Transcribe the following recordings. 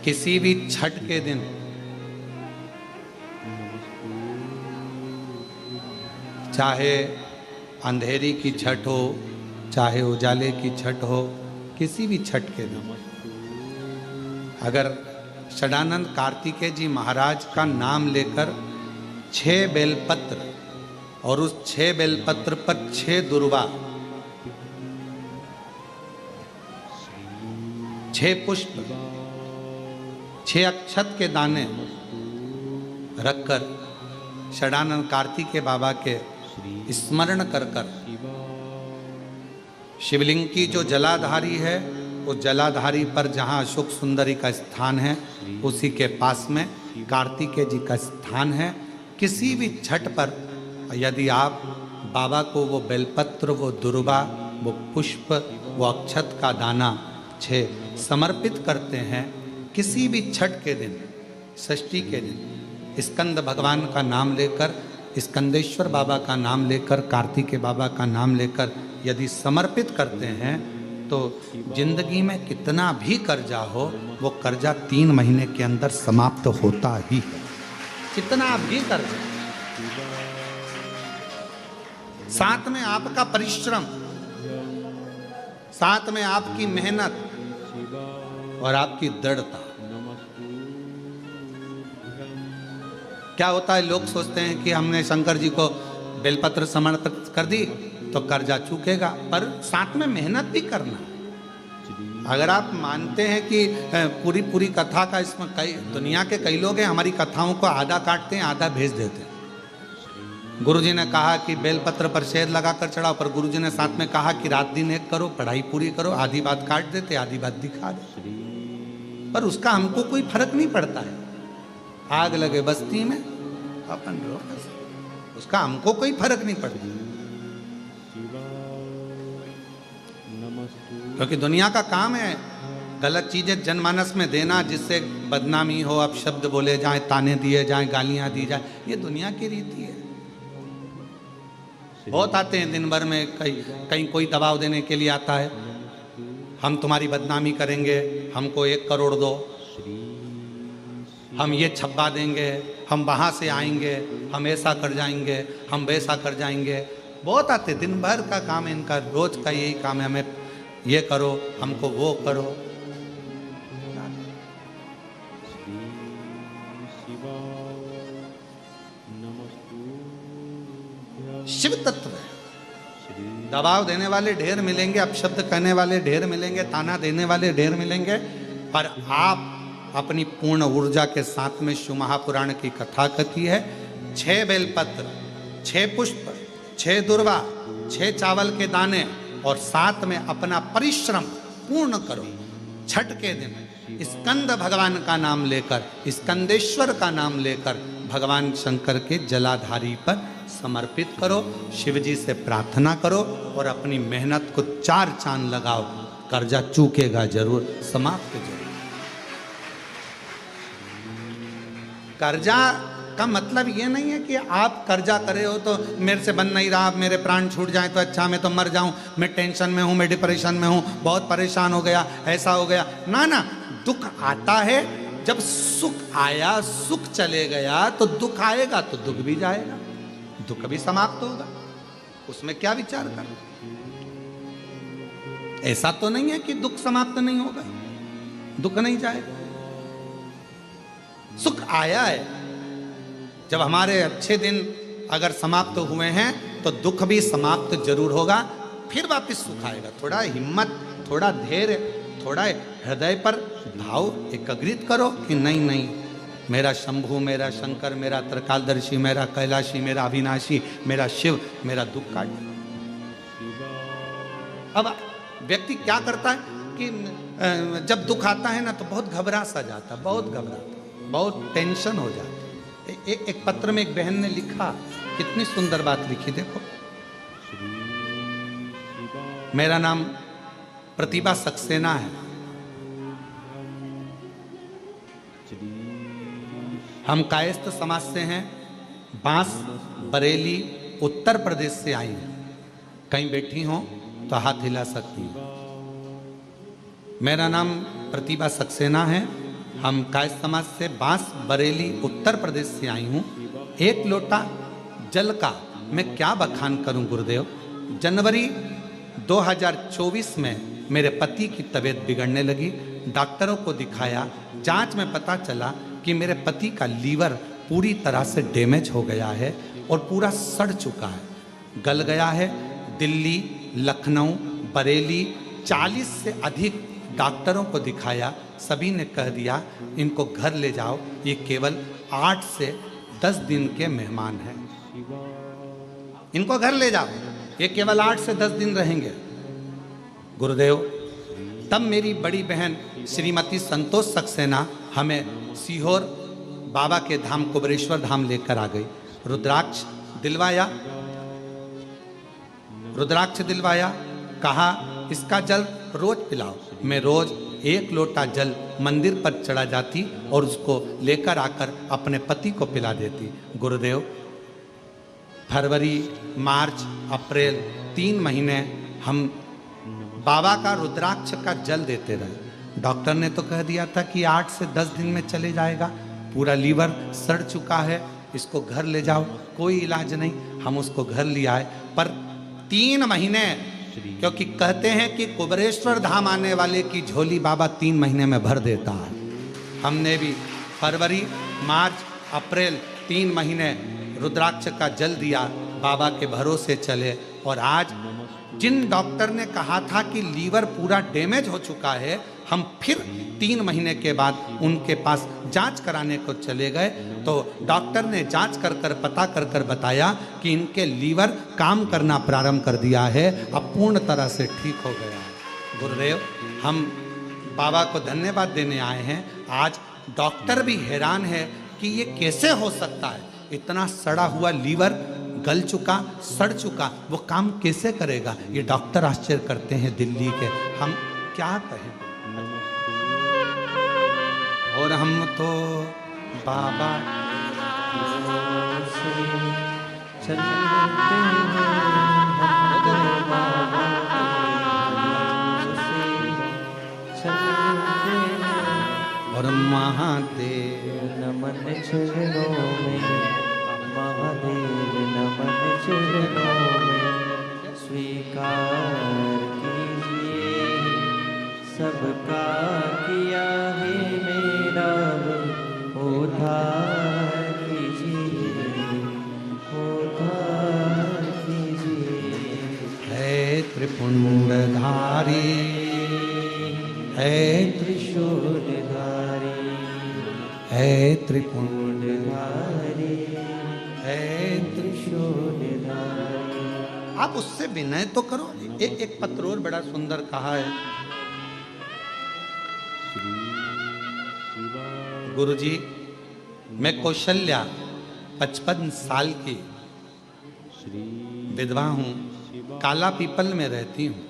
किसी भी छठ के दिन चाहे अंधेरी की छठ हो, चाहे उजाले की छठ हो, किसी भी छठ के दिन अगर षडानंद कार्तिकेय जी महाराज का नाम लेकर 6 बेलपत्र और उस 6 बेलपत्र पर 6 दुर्वा, 6 पुष्प, 6 अक्षत के दाने रखकर षडानंद कार्तिकेय बाबा के स्मरण कर कर शिवलिंग की जो जलाधारी है, उस जलाधारी पर जहाँ अशोक सुंदरी का स्थान है, उसी के पास में कार्तिकेय जी का स्थान है। किसी भी छठ पर यदि आप बाबा को वो बेलपत्र, वो दुर्वा, वो पुष्प, वो अक्षत का दाना 6 समर्पित करते हैं, किसी भी छठ के दिन, षष्ठी के दिन स्कंद भगवान का नाम लेकर, स्कंदेश्वर बाबा का नाम लेकर, कार्तिकेय बाबा का नाम लेकर यदि समर्पित करते हैं तो जिंदगी में कितना भी कर्जा हो, वो कर्जा 3 महीने के अंदर समाप्त होता ही है। कितना भी कर्जा, साथ में आपका परिश्रम, साथ में आपकी मेहनत और आपकी दृढ़ता। क्या होता है, लोग सोचते हैं कि हमने शंकर जी को बेलपत्र समर्पित कर दी तो कर्जा चूकेगा, पर साथ में मेहनत भी करना। अगर आप मानते हैं कि पूरी पूरी कथा का इसमें कई दुनिया के कई लोग हैं, हमारी कथाओं को आधा काटते हैं, आधा भेज देते हैं। गुरुजी ने कहा कि बेलपत्र पर शहद लगाकर चढ़ाओ, पर गुरुजी ने साथ में कहा कि रात दिन एक करो, पढ़ाई पूरी करो। आधी बात काट देते, आधी बात दिखा देते, पर उसका हमको कोई फर्क नहीं पड़ता है। आग लगे बस्ती में अपन रहो, उसका हमको कोई फर्क नहीं पड़ता, क्योंकि दुनिया का काम है गलत चीजें जनमानस में देना, जिससे बदनामी हो, अब शब्द बोले जाएं, ताने दिए जाएं, गालियां दी जाएं। ये दुनिया की रीति है। बहुत आते हैं दिन भर में, कहीं कोई दबाव देने के लिए आता है, हम तुम्हारी बदनामी करेंगे, हमको 1 करोड़ दो, हम ये छप्पा देंगे, हम वहाँ से आएंगे, हम ऐसा कर जाएंगे, हम वैसा कर जाएंगे। बहुत आते, दिन भर का काम है इनका, रोज का यही काम है, हमें ये करो, हमको वो करो। शिव तत्व है। दबाव देने वाले ढेर मिलेंगे, अपशब्द कहने वाले ढेर मिलेंगे, ताना देने वाले ढेर मिलेंगे, पर आप अपनी पूर्ण ऊर्जा के साथ में शिव महापुराण की कथा कथी है। 6 बेलपत्र, 6 पुष्प, 6 दुर्वा, 6 चावल के दाने और साथ में अपना परिश्रम पूर्ण करो। छठ के दिन स्कंद भगवान का नाम लेकर, स्कंदेश्वर का नाम लेकर भगवान शंकर के जलाधारी पर समर्पित करो, शिव जी से प्रार्थना करो और अपनी मेहनत को 4 चांद लगाओ। कर्जा चूकेगा जरूर, समाप्त जरूर। कर्जा का मतलब ये नहीं है कि आप कर्जा करे हो तो मेरे से बन नहीं रहा, मेरे प्राण छूट जाए तो अच्छा, मैं तो मर जाऊं, मैं टेंशन में हूं, मैं डिप्रेशन में हूं, बहुत परेशान हो गया, ऐसा हो गया। ना ना, दुख आता है, जब सुख आया, सुख चले गया तो दुख आएगा, तो दुख भी जाएगा, दुख भी समाप्त होगा, उसमें क्या विचार कर। ऐसा तो नहीं है कि दुख समाप्त नहीं होगा, दुख नहीं जाएगा। सुख आया है, जब हमारे अच्छे दिन अगर समाप्त हुए हैं तो दुख भी समाप्त जरूर होगा, फिर वापस सुख आएगा। थोड़ा हिम्मत, थोड़ा धैर्य, थोड़ा हृदय पर भाव एकाग्रित करो कि नहीं नहीं, मेरा शंभु, मेरा शंकर, मेरा त्रिकालदर्शी, मेरा कैलाशी, मेरा अविनाशी, मेरा शिव मेरा दुख काट। अब व्यक्ति क्या करता है कि जब दुख आता है ना तो बहुत घबरा सा जाता, बहुत घबराता, बहुत टेंशन हो जाती। एक पत्र में एक बहन ने लिखा, कितनी सुंदर बात लिखी, देखो। मेरा नाम प्रतिभा सक्सेना है, हम कायस्थ समाज से हैं, बांस बरेली उत्तर प्रदेश से आई हैं। कहीं बैठी हो तो हाथ हिला सकती हैं। मेरा नाम प्रतिभा सक्सेना है, हम काय समाज से बांस बरेली उत्तर प्रदेश से आई हूँ। एक लोटा जल का मैं क्या बखान करूं गुरुदेव। जनवरी 2024 में मेरे पति की तबीयत बिगड़ने लगी। डॉक्टरों को दिखाया, जांच में पता चला कि मेरे पति का लीवर पूरी तरह से डैमेज हो गया है और पूरा सड़ चुका है, गल गया है। दिल्ली, लखनऊ, बरेली 40 से अधिक डॉक्टरों को दिखाया, सभी ने कह दिया इनको घर ले जाओ, ये केवल 8 से 10 दिन के मेहमान हैं, इनको घर ले जाओ, ये केवल 8 से 10 दिन रहेंगे। गुरुदेव, तब मेरी बड़ी बहन श्रीमती संतोष सक्सेना हमें सीहोर बाबा के धाम कुबरेश्वर धाम लेकर आ गई। रुद्राक्ष दिलवाया, कहा इसका जल रोज पिलाओ। मैं रोज 1 लोटा जल मंदिर पर चढ़ा जाती और उसको लेकर आकर अपने पति को पिला देती। गुरुदेव, फरवरी, मार्च, अप्रैल 3 महीने हम बाबा का रुद्राक्ष का जल देते रहे। डॉक्टर ने तो कह दिया था कि 8 से 10 दिन में चले जाएगा, पूरा लीवर सड़ चुका है, इसको घर ले जाओ, कोई इलाज नहीं। हम उसको घर ले आए, पर 3 महीने, क्योंकि कहते हैं कि कुबरेश्वर धाम आने वाले की झोली बाबा 3 महीने में भर देता है। हमने भी फरवरी, मार्च, अप्रैल 3 महीने रुद्राक्ष का जल दिया, बाबा के भरोसे चले। और आज जिन डॉक्टर ने कहा था कि लीवर पूरा डैमेज हो चुका है, हम फिर 3 महीने के बाद उनके पास जांच कराने को चले गए, तो डॉक्टर ने जांच कर पता कर बताया कि इनके लीवर काम करना प्रारंभ कर दिया है, अब पूर्ण तरह से ठीक हो गया है। गुरुदेव, हम बाबा को धन्यवाद देने आए हैं। आज डॉक्टर भी हैरान है कि ये कैसे हो सकता है, इतना सड़ा हुआ लीवर, गल चुका, सड़ चुका, वो काम कैसे करेगा। ये डॉक्टर आश्चर्य करते हैं दिल्ली के, हम क्या कहें। और हम तो बाबा से चलते हैं, और महादेव नमन चरणों में, महादेव नमन चरणों में, स्वीकार कीजिए सबका किया है मेरा, उद्धार कीजिए, उद्धार कीजिए। है त्रिपुंडधारी, है त्रिशूलधारी, है त्रिपुंड, है त्रिशूलधारी। आप उससे विनय तो करो। एक पत्र और बड़ा सुंदर कहा है, गुरुजी, मैं कौशल्या 55 साल की विधवा हूँ, काला पीपल में रहती हूँ।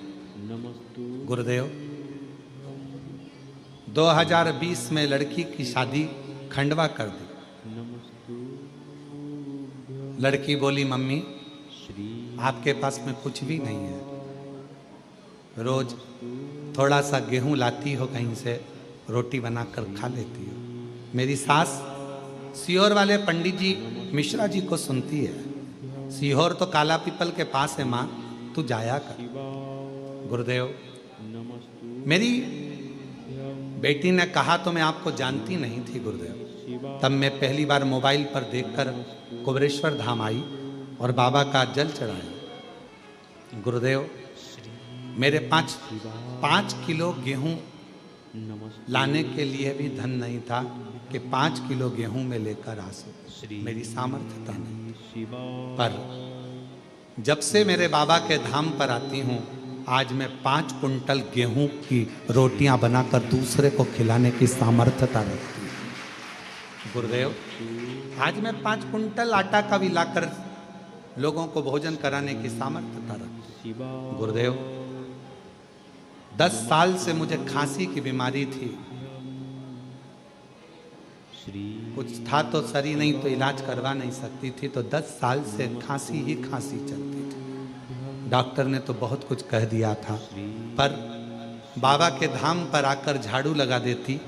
गुरुदेव, 2020 में लड़की की शादी खंडवा कर दी। लड़की बोली, मम्मी आपके पास में कुछ भी नहीं है, रोज थोड़ा सा गेहूं लाती हो कहीं से, रोटी बनाकर खा लेती हो। मेरी सास सीहोर वाले पंडित जी मिश्रा जी को सुनती है, सीहोर तो काला पीपल के पास है माँ, तू जाया कर। गुरुदेव, मेरी बेटी ने कहा तो मैं आपको जानती नहीं थी गुरुदेव, तब मैं पहली बार मोबाइल पर देखकर कुबरेश्वर धाम आई और बाबा का जल चढ़ाया। गुरुदेव, मेरे 5 किलो गेहूं लाने के लिए भी धन नहीं था कि 5 किलो गेहूं में लेकर आ सकूं, मेरी सामर्थ्यता नहीं। पर जब से मेरे बाबा के धाम पर आती हूँ, आज मैं 5 कुंटल गेहूं की रोटियां बनाकर दूसरे को खिलाने की सामर्थ्यता रखती हूँ। गुरुदेव, आज मैं 5 कुंटल आटा का भी लाकर लोगों को भोजन कराने की सामर्थ्यता रखती हूँ। गुरुदेव, 10 साल से मुझे खांसी की बीमारी थी, कुछ था तो सरी नहीं तो इलाज करवा नहीं सकती थी, तो 10 साल से खांसी ही खांसी चलती थी। डॉक्टर ने तो बहुत कुछ कह दिया था, पर बाबा के धाम पर आकर झाड़ू लगा देती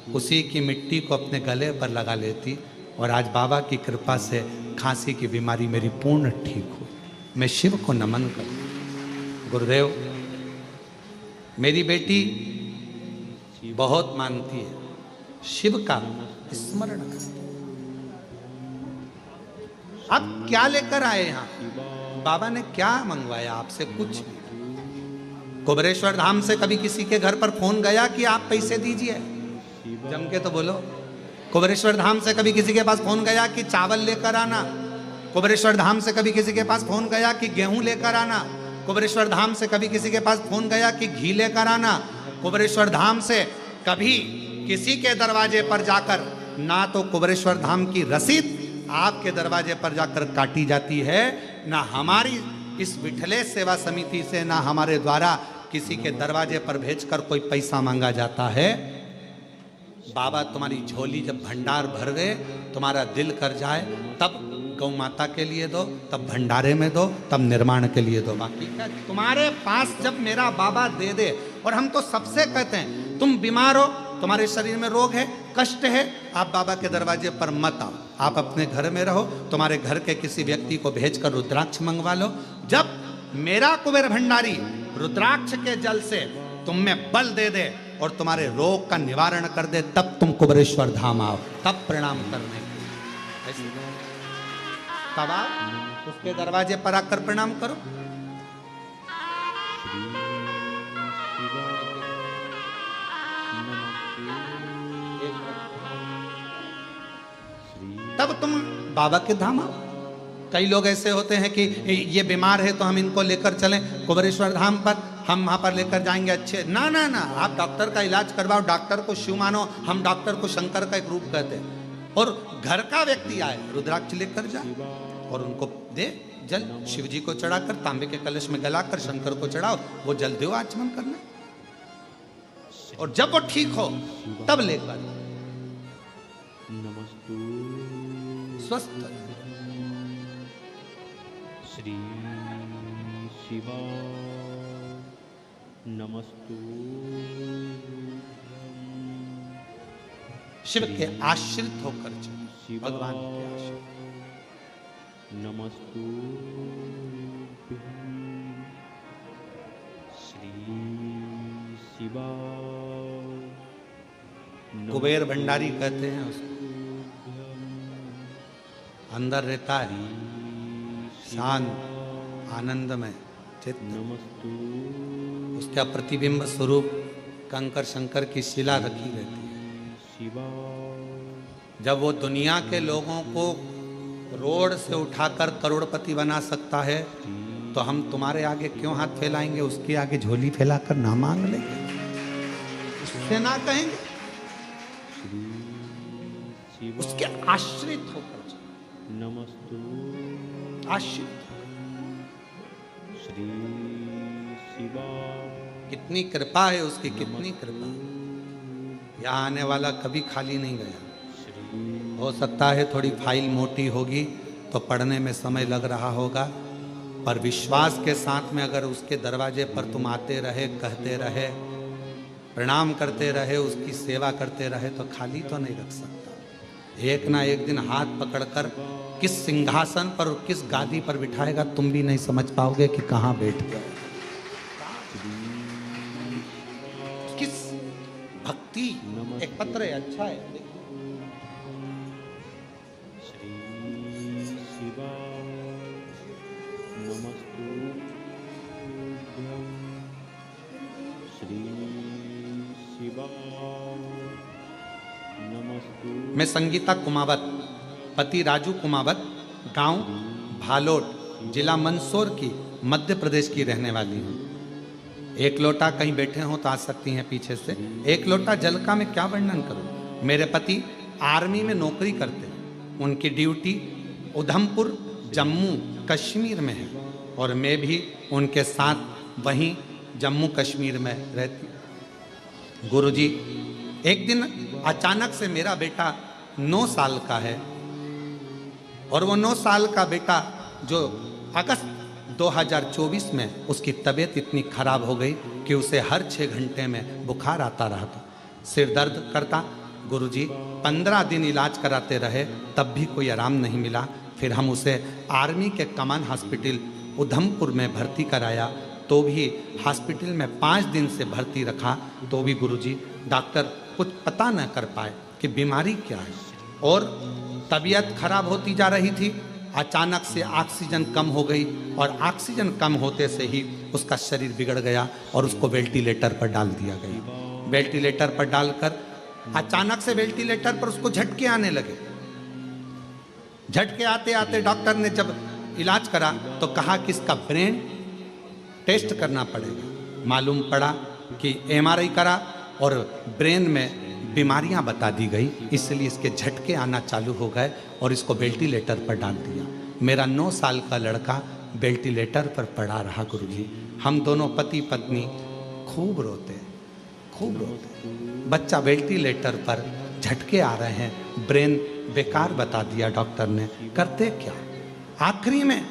उसी की मिट्टी को अपने गले पर लगा लेती और आज बाबा की कृपा से खांसी की बीमारी मेरी पूर्ण ठीक हुई। मैं शिव को नमन करूं। गुरुदेव, मेरी बेटी बहुत मानती है, शिव का स्मरण करती है। आप क्या लेकर आए यहाँ? बाबा ने क्या मंगवाया आपसे? कुछ नहीं। कुबेरेश्वर धाम से कभी किसी के घर पर फोन गया कि आप पैसे दीजिए? जम के तो बोलो। कुबेरेश्वर धाम से कभी किसी के पास फोन गया कि चावल लेकर आना? कुबेरेश्वर धाम से कभी किसी के पास फोन गया कि गेहूं लेकर आना? कुबेरेश्वर धाम से कभी किसी के पास फोन गया कि घी लेकर आना? कुबेरेश्वर धाम से कभी किसी के दरवाजे पर जाकर ना तो कुबेरेश्वर धाम की रसीद आपके दरवाजे पर जाकर काटी जाती है, ना हमारी इस विठले सेवा समिति से, ना हमारे द्वारा किसी के दरवाजे पर भेजकर कोई पैसा मांगा जाता है। बाबा तुम्हारी झोली जब भंडार भर गए, तुम्हारा दिल कर जाए, तब गौ माता के लिए दो, तब भंडारे में दो, तब निर्माण के लिए दो। बाकी क्या तुम्हारे पास जब मेरा बाबा दे दे। और हम तो सबसे कहते हैं, तुम बीमार हो, तुम्हारे शरीर में रोग है, कष्ट है, आप बाबा के दरवाजे पर मत आओ, आप अपने घर में रहो। तुम्हारे घर के किसी व्यक्ति को भेजकर रुद्राक्ष मंगवा लो। जब मेरा कुबेर भंडारी रुद्राक्ष के जल से तुम में बल दे दे और तुम्हारे रोग का निवारण कर दे, तब तुम कुबेरेश्वर धाम आओ, तब प्रणाम करने के लिए। तब आप उसके दरवाजे पर आकर प्रणाम करो। तब तुम बाबा के धाम आओ। कई लोग ऐसे होते हैं कि ये बीमार है तो हम इनको लेकर चलें कुबेरेश्वर धाम पर, हम वहां पर लेकर जाएंगे। अच्छे ना ना ना, आप डॉक्टर का इलाज करवाओ, डॉक्टर को शिव मानो। हम डॉक्टर को शंकर का एक रूप कहते हैं। और घर का व्यक्ति आए, रुद्राक्ष लेकर जाए और उनको दे जल, शिव जी को चढ़ाकर तांबे के कलश में गलाकर शंकर को चढ़ाओ, वो जल दो आचमन करना। और जब वो ठीक हो तब लेकर स्वस्थ। श्री शिवा नमस्तु। शिव के आश्रित होकर चलो, भगवान के आश्रित। नमस्तु श्री शिवा। कुबेर भंडारी कहते हैं उसको, अंदर रहता है शांत आनंद में चित्त। उसका प्रतिबिंब स्वरूप कंकर शंकर की शिला रखी रहती है। जब वो दुनिया के लोगों को रोड से उठाकर करोड़पति बना सकता है, तो हम तुम्हारे आगे क्यों हाथ फैलाएंगे? उसके आगे झोली फैलाकर ना मांग लेंगे, उससे ना कहेंगे। उसके आश्रित होकर नमस्तु आश्रित। श्री शिवा। कितनी कृपा है उसकी, कितनी कृपा। यहाँ आने वाला कभी खाली नहीं गया। हो सकता है थोड़ी फाइल मोटी होगी तो पढ़ने में समय लग रहा होगा, पर विश्वास के साथ में अगर उसके दरवाजे पर तुम आते रहे, कहते रहे, प्रणाम करते रहे, उसकी सेवा करते रहे, तो खाली तो नहीं रख सकता। एक ना एक दिन हाथ पकड़कर किस सिंहासन पर और किस गादी पर बिठाएगा तुम भी नहीं समझ पाओगे कि कहाँ बैठ गए। किस भक्ति। एक पत्र है, अच्छा है, श्री शिवा नमस्तु। श्री शिवा नमस्तु। मैं संगीता कुमावत, पति राजू कुमावत, गांव भालोट, जिला मंदसौर की, मध्य प्रदेश की रहने वाली हूँ। एक लोटा, कहीं बैठे हो तो आ सकती हैं पीछे से, एक लोटा जल का मैं क्या वर्णन करूँ। मेरे पति आर्मी में नौकरी करते हैं, उनकी ड्यूटी उधमपुर जम्मू कश्मीर में है और मैं भी उनके साथ वहीं जम्मू कश्मीर में रहती हूँ। गुरुजी, एक दिन अचानक से मेरा बेटा 9 साल का है और वो 9 साल का बेटा जो अगस्त 2024 में उसकी तबीयत इतनी खराब हो गई कि उसे हर 6 घंटे में बुखार आता रहा था, सिर दर्द करता, गुरुजी 15 दिन इलाज कराते रहे, तब भी कोई आराम नहीं मिला। फिर हम उसे आर्मी के कमान हॉस्पिटल उधमपुर में भर्ती कराया, तो भी हॉस्पिटल में 5 दिन से भर्ती रखा, तो भी गुरुजी डॉक्टर कुछ पता न कर पाए कि बीमारी क्या है। और तबीयत खराब होती जा रही थी। अचानक से ऑक्सीजन कम हो गई और ऑक्सीजन कम होते से ही उसका शरीर बिगड़ गया और उसको वेंटिलेटर पर डाल दिया गया। वेंटिलेटर पर डालकर अचानक से वेंटिलेटर पर उसको झटके आने लगे। झटके आते आते डॉक्टर ने जब इलाज करा तो कहा कि इसका ब्रेन टेस्ट करना पड़ेगा। मालूम पड़ा कि एमआरआई करा और ब्रेन में बीमारियां बता दी गई, इसलिए इसके झटके आना चालू हो गए और इसको वेंटिलेटर पर डाल दिया। मेरा 9 साल का लड़का वेंटिलेटर पर पड़ा रहा गुरुजी। हम दोनों पति पत्नी खूब रोते। बच्चा वेंटिलेटर पर, झटके आ रहे हैं, ब्रेन बेकार बता दिया डॉक्टर ने। करते क्या? आखिरी में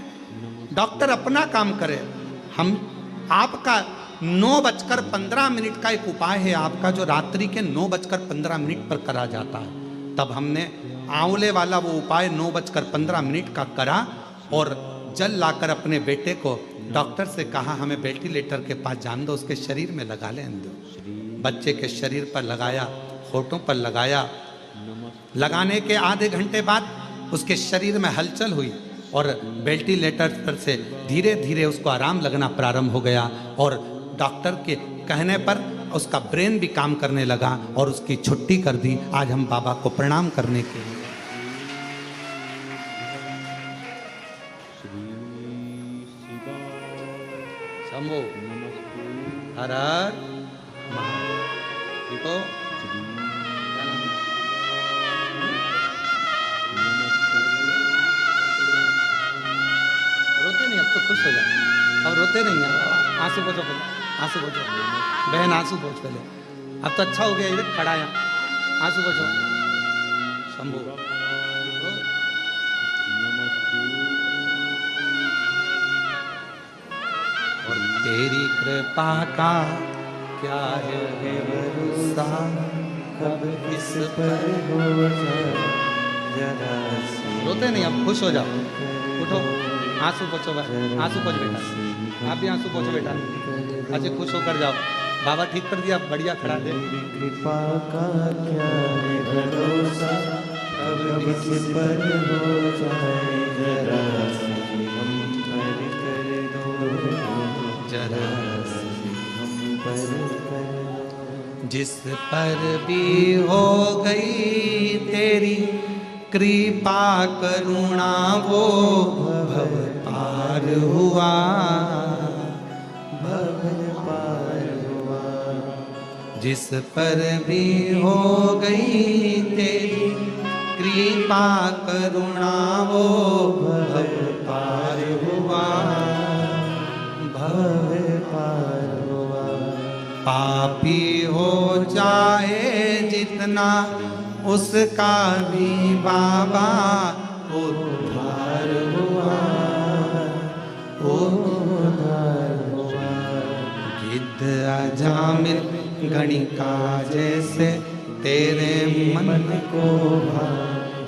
डॉक्टर अपना काम करे। हम आपका 9:15 का एक उपाय है आपका, जो रात्रि के 9:15 पर करा जाता है। तब हमने आंवले वाला वो उपाय 9:15 का करा और जल लाकर अपने बेटे को डॉक्टर से कहा हमें वेंटिलेटर के पास जान दो, उसके शरीर में लगा लें दो। बच्चे के शरीर पर लगाया, होठों पर लगाया। लगाने के आधे घंटे बाद उसके शरीर में हलचल हुई और वेंटिलेटर पर से धीरे धीरे उसको आराम लगना प्रारंभ हो गया और डॉक्टर के कहने पर उसका ब्रेन भी काम करने लगा और उसकी छुट्टी कर दी। आज हम बाबा को प्रणाम करने के लिए शंभो हर हर महादेव। रोते नहीं, अब तो खुश हो जाए, अब रोते नहीं है। आंसू पोछो पहले, आंसू पोछो बहन, आंसू पोछ पहले। अब तो अच्छा हो गया, इधर खड़ा है, आंसू पोछो। शंभू और तेरी कृपा का क्या है भरोसा, कब किस पर हो जाए जरा। रोते नहीं, अब खुश हो जाओ, उठो, आंसू पोछो, आंसू पोछ बेटा, आप भी आंसू पोछो बेटा। अच्छे खुश होकर जाओ, बाबा ठीक कर दिया, बढ़िया खड़ा दे। कृपा का क्या है भरोसा, कब किस पर हो जाए जरा हम पर कर दो, जरा हम पर कर दो। जिस पर भी हो गई तेरी कृपा करुणा, वो भव पार हुआ, भव पार हुआ। जिस पर भी हो गई तेरी कृपा करुणा, वो भव पार हुआ, भव पार हुआ। पापी हो जाए जितना उसका भी बाबा उद्धार हुआ, उद्धार हुआ। गिद्ध अजामिल गणिका जैसे तेरे मन को भा,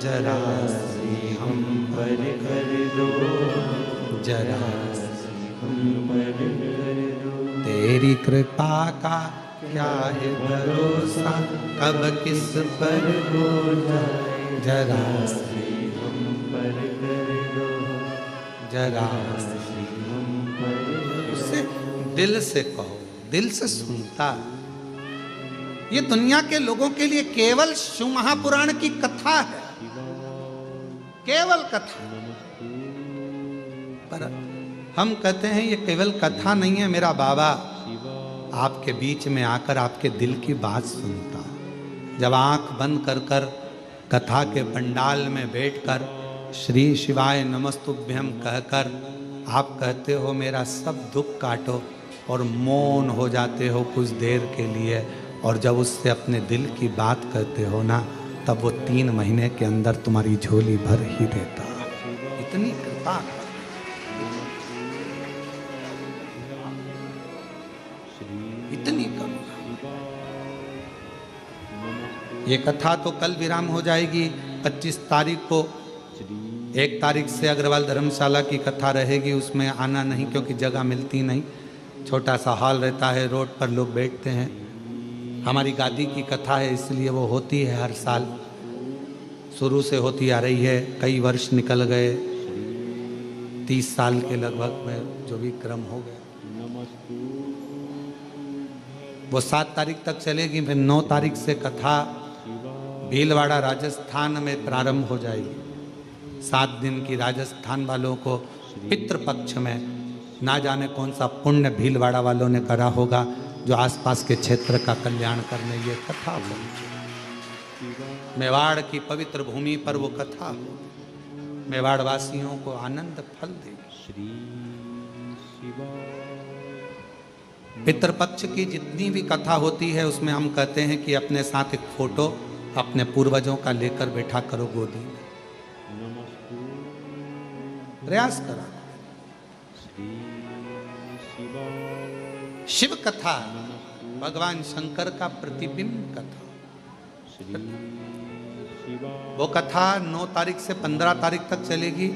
जरा सी हम पर कर दो, जरा हम पर कर दो। तेरी कृपा का क्या है भरोसा, कब किस पर हो जाए जरा हम पर कर दो, जरा हम पर। उससे दिल से कहो, दिल से सुनता। ये दुनिया के लोगों के लिए केवल शिव महापुराण की कथा है, केवल कथा। पर हम कहते हैं ये केवल कथा नहीं है, मेरा बाबा आपके बीच में आकर आपके दिल की बात सुनता। जब आंख बंद कर कर कथा के पंडाल में बैठकर श्री शिवाय नमस्तुभ्यम कहकर आप कहते हो मेरा सब दुख काटो और मौन हो जाते हो कुछ देर के लिए, और जब उससे अपने दिल की बात कहते हो ना, तब वो 3 महीने के अंदर तुम्हारी झोली भर ही देता। इतनी कृपा, इतनी करुणा। ये कथा तो कल विराम हो जाएगी 25 तारीख को। 1 तारीख से अग्रवाल धर्मशाला की कथा रहेगी, उसमें आना नहीं क्योंकि जगह मिलती नहीं, छोटा सा हॉल रहता है, रोड पर लोग बैठते हैं। हमारी गादी की कथा है इसलिए वो होती है हर साल, शुरू से होती आ रही है, कई वर्ष निकल गए, 30 साल के लगभग में जो भी क्रम हो गया। वो 7 तारीख तक चलेगी, फिर 9 तारीख से कथा भीलवाड़ा राजस्थान में प्रारंभ हो जाएगी। 7 दिन की राजस्थान वालों को पितृपक्ष में ना जाने कौन सा पुण्य भीलवाड़ा वालों ने करा होगा जो आसपास के क्षेत्र का कल्याण करने ये कथा हो। मेवाड़ की पवित्र भूमि पर वो कथा हो, मेवाड़ वासियों को आनंद फल देगी। पितृपक्ष की जितनी भी कथा होती है उसमें हम कहते हैं कि अपने साथ एक फोटो अपने पूर्वजों का लेकर बैठा करो गोदी में, प्रयास करा। शिव कथा भगवान शंकर का प्रतिबिंब कथा, वो कथा 9 तारीख से 15 तारीख तक चलेगी।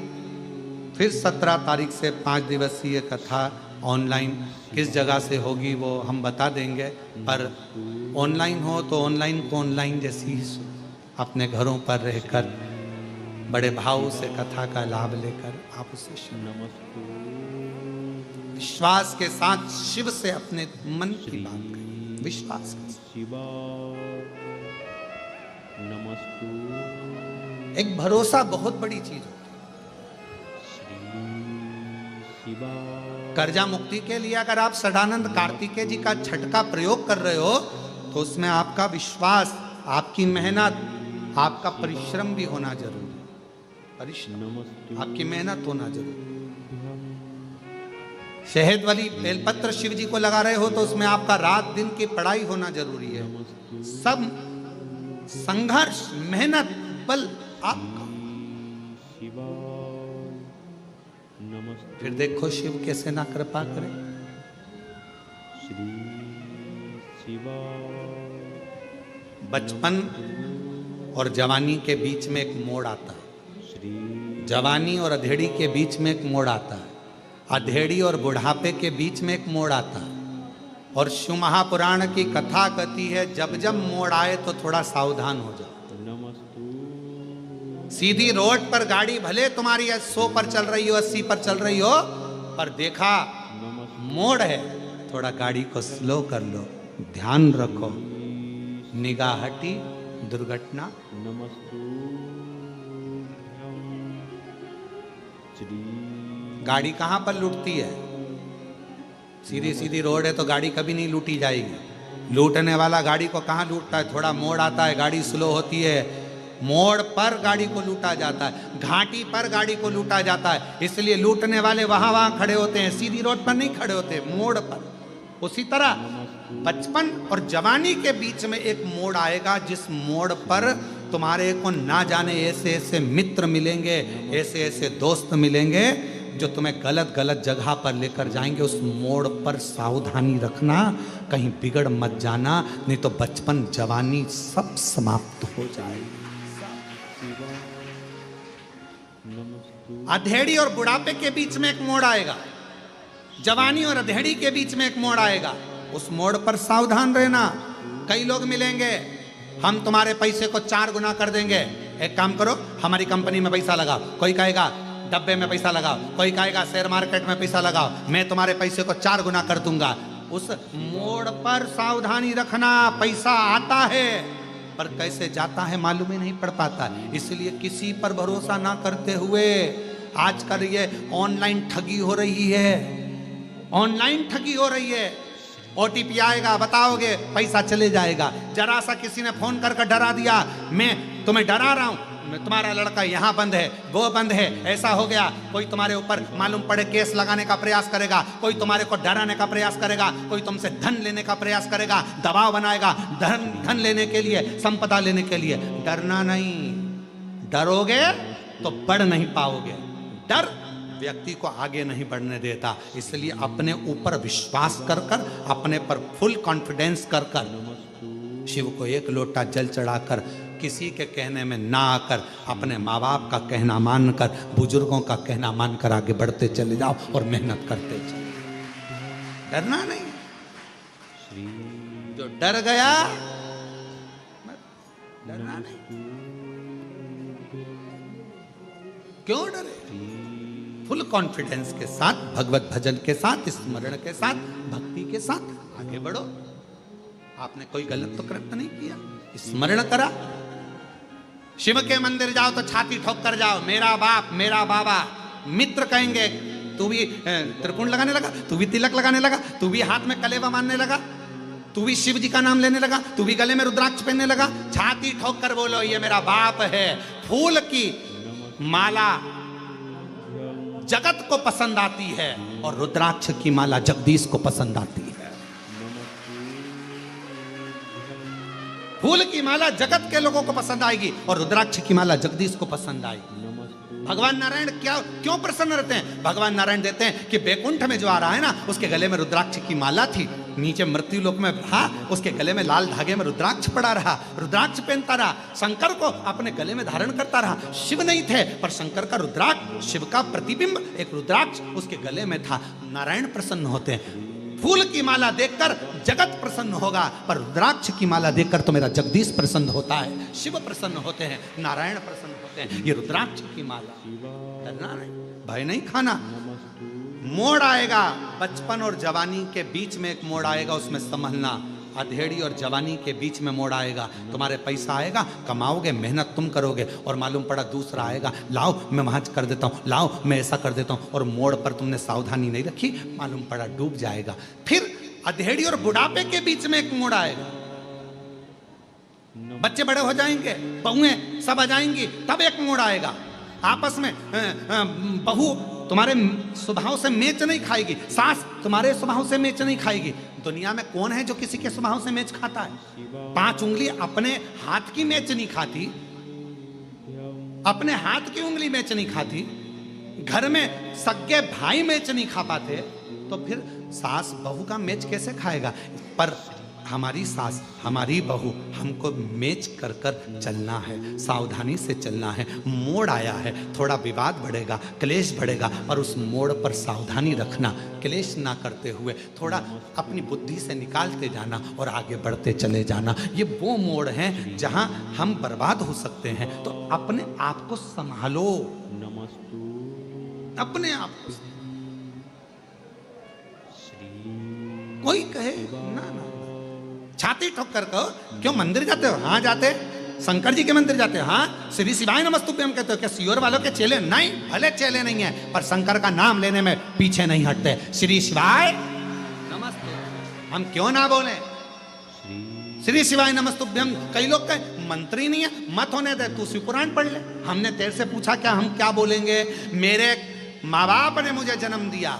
फिर 17 तारीख से 5 दिवसीय कथा ऑनलाइन किस जगह से होगी वो हम बता देंगे, पर ऑनलाइन हो तो ऑनलाइन को ऑनलाइन जैसी ही अपने घरों पर रहकर बड़े भाव से कथा का लाभ लेकर आप उसे सुनो। विश्वास के साथ शिव से अपने मन की बात करें, विश्वास के साथ। एक भरोसा बहुत बड़ी चीज होती है। कर्जा मुक्ति के लिए अगर आप सदानंद कार्तिकेय जी का छठ का प्रयोग कर रहे हो तो उसमें आपका विश्वास, आपकी मेहनत, आपका परिश्रम भी होना जरूरी है। परिश्रम, आपकी मेहनत होना जरूरी। शहद वाली बेलपत्र शिव जी को लगा रहे हो तो उसमें आपका रात दिन की पढ़ाई होना जरूरी है। सब संघर्ष, मेहनत, बल आपका। फिर देखो शिव कैसे ना कृपा करे। बचपन और जवानी के बीच में एक मोड़ आता है, जवानी और अधेड़ी के बीच में एक मोड़ आता है, अधेड़ी और बुढ़ापे के बीच में एक मोड़ आता है। और शिव महापुराण की कथा कहती है जब जब मोड़ आए तो थोड़ा सावधान हो जाओ। सीधी रोड पर गाड़ी भले तुम्हारी 100 पर चल रही हो, 80 पर चल रही हो, पर देखा मोड़ है, थोड़ा गाड़ी को स्लो कर लो, ध्यान रखो, निगाह हटी, दुर्घटना। गाड़ी कहां पर लूटती है? सीधी सीधी रोड है तो गाड़ी कभी नहीं लूटी जाएगी। लूटने वाला गाड़ी को कहां लूटता है? थोड़ा मोड़ आता है, गाड़ी स्लो होती है, मोड़ पर गाड़ी को लूटा जाता है, घाटी पर गाड़ी को लूटा जाता है। इसलिए लूटने वाले वहां वहां खड़े होते हैं, सीधी रोड पर नहीं खड़े होते, मोड़ पर। उसी तरह बचपन और जवानी के बीच में एक मोड़ आएगा, जिस मोड़ पर तुम्हारे को ना जाने ऐसे ऐसे मित्र मिलेंगे, ऐसे ऐसे दोस्त मिलेंगे जो तुम्हें गलत गलत जगह पर लेकर जाएंगे। उस मोड़ पर सावधानी रखना, कहीं बिगड़ मत जाना, नहीं तो बचपन जवानी सब समाप्त हो जाएगी। अधेड़ी और बुढ़ापे के बीच में एक मोड़ आएगा, जवानी और अधेड़ी के बीच में एक मोड़ आएगा। उस मोड़ पर सावधान रहना। कई लोग मिलेंगे, हम तुम्हारे पैसे को 4 गुना कर देंगे, एक काम करो हमारी कंपनी में पैसा लगाओ। कोई कहेगा डब्बे में पैसा लगाओ, कोई कहेगा शेयर मार्केट में पैसा लगाओ, मैं तुम्हारे पैसे को 4 गुना कर दूंगा। उस मोड़ पर सावधानी रखना। पैसा आता है पर कैसे जाता है मालूम ही नहीं पड़ पाता। इसलिए किसी पर भरोसा ना करते हुए, आजकल ये ऑनलाइन ठगी हो रही है, ऑनलाइन ठगी हो रही है। ओटीपी आएगा, बताओगे, पैसा चले जाएगा। जरा सा किसी ने फोन करके डरा दिया, मैं तुम्हें डरा रहा हूं, तुम्हारा लड़का यहाँ बंद है, वो बंद है, ऐसा हो गया। कोई तुम्हारे ऊपर मालूम पड़े केस लगाने का प्रयास करेगा, कोई तुम्हारे को डराने का प्रयास करेगा, कोई तुमसे धन लेने का प्रयास करेगा, दबाव बनाएगा धन लेने के लिए, संपदा लेने के लिए। डरना नहीं, डरोगे तो बढ़ नहीं पाओगे। डर व्यक्ति को आगे नहीं बढ़ने देता। इसलिए अपने ऊपर विश्वास कर कर, अपने पर फुल कॉन्फिडेंस कर कर शिव को एक लोटा जल चढ़ाकर, किसी के कहने में ना आकर, अपने माँ बाप का कहना मानकर, बुजुर्गों का कहना मानकर आगे बढ़ते चले जाओ और मेहनत करते चले। डरना नहीं। जो डर गया, डरना नहीं। क्यों डरे? फुल कॉन्फिडेंस के साथ, भगवत भजन के साथ, स्मरण के साथ, भक्ति के साथ आगे बढ़ो। आपने कोई गलत तो कृत्य नहीं किया, स्मरण करा। शिव के मंदिर जाओ तो छाती ठोक कर जाओ, मेरा बाप, मेरा बाबा। मित्र कहेंगे तू भी त्रिकोण लगाने लगा, तू भी तिलक लगाने लगा, तू भी हाथ में कलेवा मानने लगा, तू भी शिव जी का नाम लेने लगा, तू भी गले में रुद्राक्ष पहनने लगा। छाती ठोक कर बोलो, ये मेरा बाप है। फूल की माला जगत को पसंद आती है और रुद्राक्ष की माला जगदीश को पसंद आती है। फूल की माला जगत के लोगों को पसंद आएगी और रुद्राक्ष की माला जगदीश को पसंद आएगी। भगवान नारायण क्यों प्रसन्न रहते हैं? भगवान नारायण देते हैं कि बैकुंठ में जो आ रहा है ना, उसके गले में रुद्राक्ष की माला थी, नीचे मृत्यु लोक में रहा, उसके गले में लाल धागे में रुद्राक्ष पड़ा रहा, रुद्राक्ष पहनता रहा, शंकर को अपने गले में धारण करता रहा। शिव नहीं थे, पर शंकर का रुद्राक्ष, शिव का प्रतिबिंब एक रुद्राक्ष उसके गले में था। नारायण प्रसन्न होते हैं। फूल की माला देखकर जगत प्रसन्न होगा, पर रुद्राक्ष की माला देखकर तो मेरा जगदीश प्रसन्न होता है, शिव प्रसन्न होते हैं, नारायण प्रसन्न होते हैं। ये रुद्राक्ष की माला। डरना नहीं, भय नहीं खाना। मोड़ आएगा, बचपन और जवानी के बीच में एक मोड़ आएगा, उसमें संभलना। अधेड़ी और जवानी के बीच में मोड़ आएगा, तुम्हारे पैसा आएगा, कमाओगे, मेहनत तुम करोगे, और मालूम पड़ा दूसरा आएगा, लाओ मैं वहां कर देता हूँ, लाओ मैं ऐसा कर देता हूँ, और मोड़ पर तुमने सावधानी नहीं रखी, मालूम पड़ा डूब जाएगा। फिर अधेड़ी और बुढ़ापे के बीच में एक मोड़ आएगा, बच्चे बड़े हो जाएंगे, बहुएं सब आ जाएंगी, तब एक मोड़ आएगा। आपस में बहू तुम्हारे स्वभाव से मेच नहीं खाएगी, सास तुम्हारे स्वभाव से मेच नहीं खाएगी। दुनिया में कौन है जो किसी के स्वभाव से मेच खाता है? 5 उंगली अपने हाथ की मेच नहीं खाती, अपने हाथ की उंगली मेच नहीं खाती, घर में सगे भाई मेच नहीं खा पाते, तो फिर सास बहू का मेच कैसे खाएगा? पर हमारी सास, हमारी बहू, हमको मेच कर कर चलना है, सावधानी से चलना है। मोड़ आया है, थोड़ा विवाद बढ़ेगा, क्लेश बढ़ेगा, पर उस मोड़ पर सावधानी रखना, क्लेश ना करते हुए थोड़ा अपनी बुद्धि से निकालते जाना और आगे बढ़ते चले जाना। ये वो मोड़ हैं जहां हम बर्बाद हो सकते हैं, तो अपने आप को संभालो, अपने आप को। कोई कहे ना ना, छाती ठोक कर कहो, क्यों मंदिर जाते हो? हाँ जाते, शंकर जी के मंदिर जाते हो? हाँ। श्री शिवाय नमस्तुभ्यम कहते हो? क्या सियोर वालों के चेले? नहीं, भले चेले नहीं है, पर शंकर का नाम लेने में पीछे नहीं हटते। श्री शिवाय नमस्ते, हम क्यों ना बोले श्री शिवाय नमस्तुभ्यम? कई लोग कहे मंत्री नहीं है, मत होने दे, तू शिवपुराण पढ़ ले। हमने तेरे से पूछा क्या, हम क्या बोलेंगे? मेरे माँ बाप ने मुझे जन्म दिया,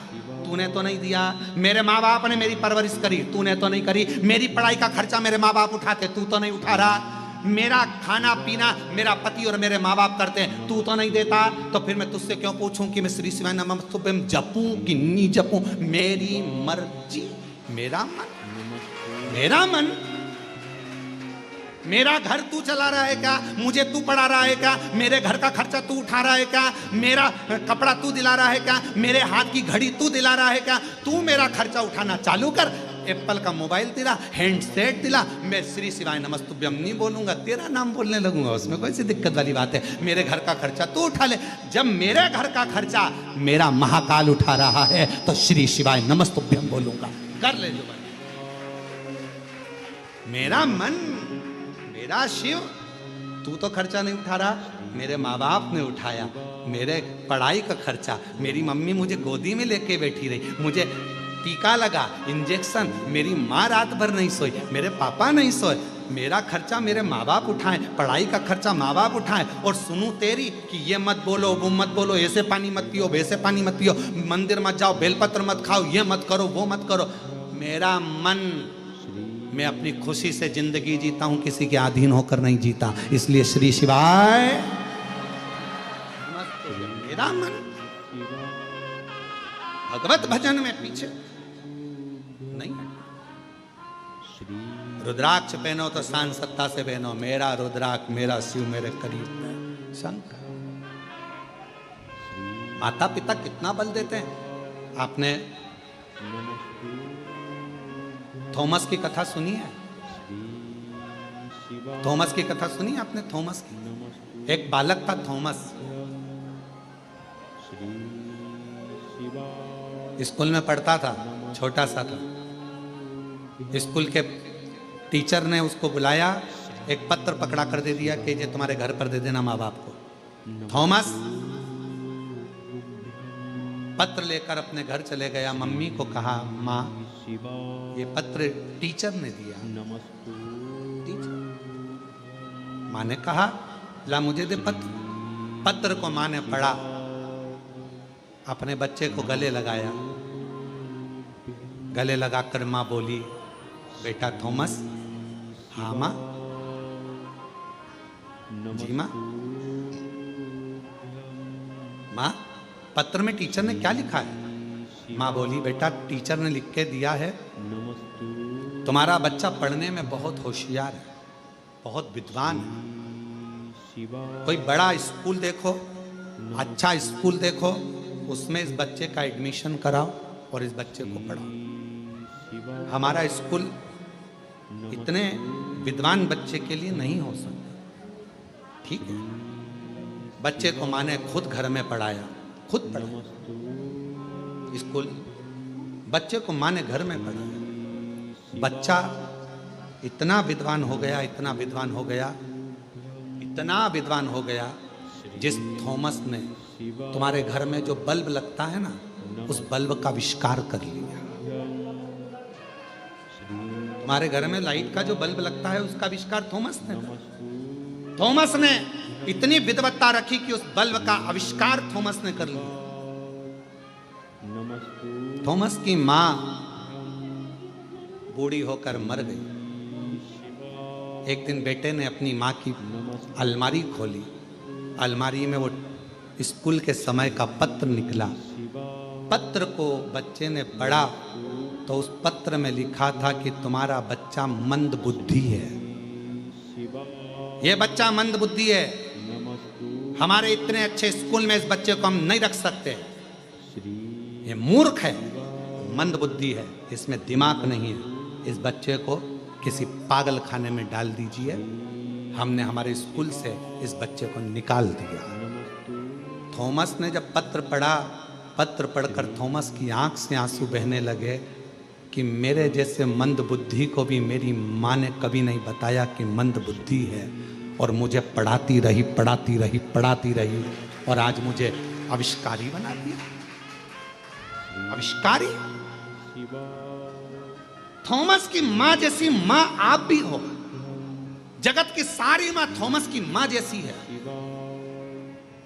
तूने तो नहीं दिया। मेरे माँ बाप ने मेरी परवरिश करी, तूने तो नहीं करी। मेरी पढ़ाई का खर्चा मेरे माँ बाप उठाते, तू तो नहीं उठा रहा। मेरा खाना पीना मेरा पति और मेरे माँ बाप करते हैं, तू तो नहीं देता। तो फिर मैं तुझसे क्यों पूछूं कि मैं श्री शिवाय नमस्तुभ्यम जपूं कि नहीं जपूं? मेरी मर्जी, मेरा मन, मेरा मन। मेरा घर तू चला रहा है क्या? मुझे तू पढ़ा रहा है क्या? मेरे घर का खर्चा तू उठा रहा है क्या? मेरा कपड़ा तू दिला रहा है क्या? मेरे हाथ की घड़ी तू दिला रहा है क्या? तू मेरा खर्चा उठाना चालू कर। एप्पल का मोबाइल दिला, हैंडसेट दिला, मैं श्री शिवाय नमस्तुभ्यम नहीं बोलूंगा, तेरा नाम बोलने लगूंगा, उसमें कोई सी दिक्कत वाली बात है? मेरे घर का खर्चा तू उठा ले। जब मेरे घर का खर्चा मेरा महाकाल उठा रहा है तो श्री शिवाय नमस्तुभ्यम बोलूंगा। कर ले जो मेरा मन, मेरा शिव। तू तो खर्चा नहीं उठा रहा, मेरे माँ बाप ने उठाया। मेरे पढ़ाई का खर्चा, मेरी मम्मी मुझे गोदी में लेके बैठी रही, मुझे टीका लगा, इंजेक्शन, मेरी माँ रात भर नहीं सोई, मेरे पापा नहीं सोए। मेरा खर्चा मेरे माँ बाप उठाएं, पढ़ाई का खर्चा माँ बाप उठाएं। और सुनूं तेरी कि ये मत बोलो, वो मत बोलो, ऐसे पानी मत पियो, वैसे पानी मत पियो, मंदिर मत जाओ, बेलपत्र मत खाओ, ये मत करो, वो मत करो। मेरा मन, मैं अपनी खुशी से जिंदगी जीता हूं, किसी के अधीन होकर नहीं जीता। इसलिए श्री शिवाय मेरा मन। भगवत भजन में पीछे नहीं। रुद्राक्ष पहनो तो शान सत्ता से पहनो, मेरा रुद्राक्ष मेरा शिव मेरे करीब है। शंकर माता पिता कितना बल देते हैं। आपने थॉमस की कथा सुनी है? थॉमस की कथा सुनी है आपने? थॉमस की, एक बालक था थॉमस, स्कूल में पढ़ता था, छोटा सा था। स्कूल के टीचर ने उसको बुलाया, एक पत्र पकड़ा कर दे दिया कि ये तुम्हारे घर पर दे देना माँ बाप को। थॉमस पत्र लेकर अपने घर चले गया, मम्मी को कहा माँ ये पत्र टीचर ने दिया। टीचर माँ ने कहा ला मुझे दे पत्र। पत्र को माँ ने पढ़ा, अपने बच्चे को गले लगाया, गले लगाकर माँ बोली बेटा थॉमस। हाँ माँ। जी माँ। माँ पत्र में टीचर ने क्या लिखा है? माँ बोली बेटा टीचर ने लिख के दिया है तुम्हारा बच्चा पढ़ने में बहुत होशियार है, बहुत विद्वान है। कोई बड़ा स्कूल देखो, अच्छा स्कूल देखो, उसमें इस बच्चे का एडमिशन कराओ और इस बच्चे को पढ़ाओ। हमारा स्कूल इतने विद्वान बच्चे के लिए नहीं हो सकता। ठीक है। बच्चे को माँ ने खुद घर में पढ़ाया, खुद पढ़ाया स्कूल, बच्चे को माँ ने घर में पढ़ाया। बच्चा इतना विद्वान हो गया, इतना विद्वान हो गया, इतना विद्वान हो गया, जिस थॉमस ने तुम्हारे घर में जो बल्ब लगता है ना, उस बल्ब का आविष्कार कर लिया। तुम्हारे घर में लाइट का जो बल्ब लगता है उसका आविष्कार थॉमस ने किया। थॉमस ने इतनी विद्वत्ता रखी कि उस बल्ब का आविष्कार थॉमस ने कर लिया। थॉमस की मां बूढ़ी होकर मर गई। एक दिन बेटे ने अपनी मां की अलमारी खोली, अलमारी में वो स्कूल के समय का पत्र निकला। पत्र को बच्चे ने पढ़ा तो उस पत्र में लिखा था कि तुम्हारा बच्चा मंद बुद्धि है, ये बच्चा मंद बुद्धि है, हमारे इतने अच्छे स्कूल में इस बच्चे को हम नहीं रख सकते, ये मूर्ख है, मंद बुद्धि है, इसमें दिमाग नहीं है, इस बच्चे को किसी पागल खाने में डाल दीजिए। हमने हमारे स्कूल से इस बच्चे को निकाल दिया। थॉमस ने जब पत्र पढ़ा, पत्र पढ़कर थॉमस की आंख से आंसू बहने लगे कि मेरे जैसे मंद बुद्धि को भी मेरी माँ ने कभी नहीं बताया कि मंद बुद्धि है, और मुझे पढ़ाती रही पढ़ाती रही पढ़ाती रही, और आज मुझे आविष्कारी बना दिया। आविष्कारी। थॉमस की माँ जैसी माँ आप भी हो। जगत की सारी माँ थॉमस की माँ जैसी है।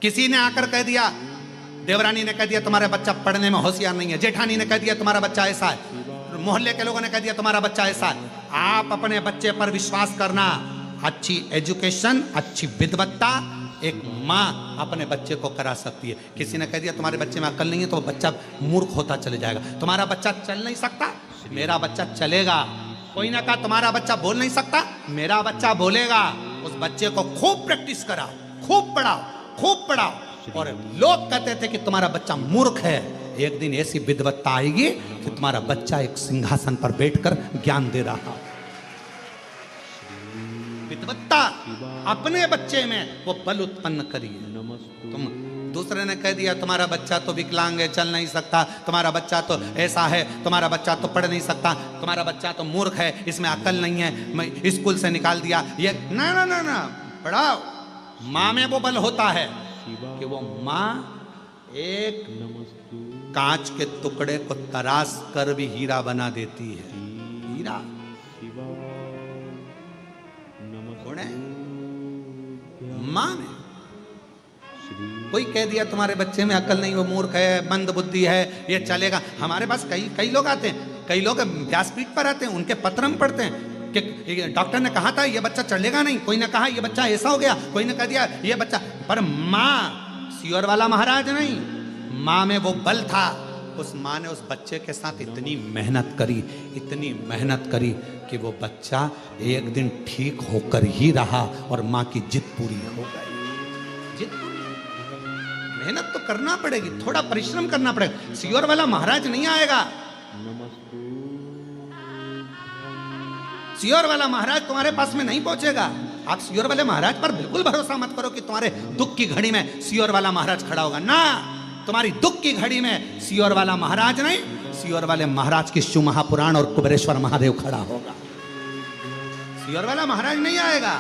किसी ने आकर कह दिया, देवरानी ने कह दिया तुम्हारा बच्चा पढ़ने में होशियार नहीं है, जेठानी ने कह दिया तुम्हारा बच्चा ऐसा है, मोहल्ले के लोगों ने कह दिया तुम्हारा बच्चा ऐसा है। आप अपने बच्चे पर विश्वास करना। अच्छी एजुकेशन, अच्छी विद्वत्ता एक माँ अपने बच्चे को करा सकती है। किसी ने कह दिया तुम्हारे बच्चे में अकल नहीं है तो बच्चा मूर्ख होता चले जाएगा। तुम्हारा बच्चा चल नहीं सकता, मेरा बच्चा चलेगा। कोई ना कहा तुम्हारा बच्चा बोल नहीं सकता, मेरा बच्चा बोलेगा। उस बच्चे को खूब प्रैक्टिस कराओ, खूब पढ़ाओ, खूब पढ़ाओ। और लोग कहते थे कि तुम्हारा बच्चा मूर्ख है, एक दिन ऐसी विद्वत्ता आएगी कि तुम्हारा बच्चा एक सिंहासन पर बैठकर ज्ञान दे रहा। विद्वत्ता अपने बच्चे में वो बल उत्पन्न करिए। तुम दूसरे ने कह दिया तुम्हारा बच्चा तो विकलांग है, चल नहीं सकता, तुम्हारा बच्चा तो ऐसा है, तुम्हारा बच्चा तो पढ़ नहीं सकता, तुम्हारा बच्चा तो मूर्ख है, इसमें अकल नहीं है, मैं स्कूल से निकाल दिया। ये ना ना ना ना, पढ़ाओ। माँ में वो बल होता है कि वो माँ एक कांच के टुकड़े को तराश कर भी हीरा बना देती है। हीरा कौन है? माँ ने। कोई कह दिया तुम्हारे बच्चे में अकल नहीं, वो मूर्ख है, मंद बुद्धि है, ये चलेगा। हमारे पास कई लोग आते हैं, कई लोग व्यासपीठ पर आते हैं, उनके पत्र हम पढ़ते हैं कि डॉक्टर ने कहा था ये बच्चा चलेगा नहीं, कोई ने कहा ये बच्चा ऐसा हो गया, कोई ने कह दिया ये बच्चा। पर माँ सियोर वाला महाराज नहीं, माँ में वो बल था उस माँ ने उस बच्चे के साथ इतनी मेहनत करी कि वो बच्चा एक दिन ठीक होकर ही रहा और माँ की जिद पूरी हो गई। जिद पूरी। मेहनत तो करना पड़ेगी, थोड़ा परिश्रम करना पड़ेगा। सियोर वाला महाराज नहीं आएगा, सियोर वाला महाराज तुम्हारे पास में नहीं पहुंचेगा। आप सियोर वाले महाराज पर बिल्कुल भरोसा मत करो कि तुम्हारे दुख की घड़ी में सियोर वाला महाराज खड़ा होगा। ना, तुम्हारी दुख की घड़ी में सियोर वाला महाराज नहीं, सियोर वाले महाराज की शिव महापुराण और कुबेरेश्वर महादेव खड़ा होगा। सियोर वाला महाराज नहीं आएगा,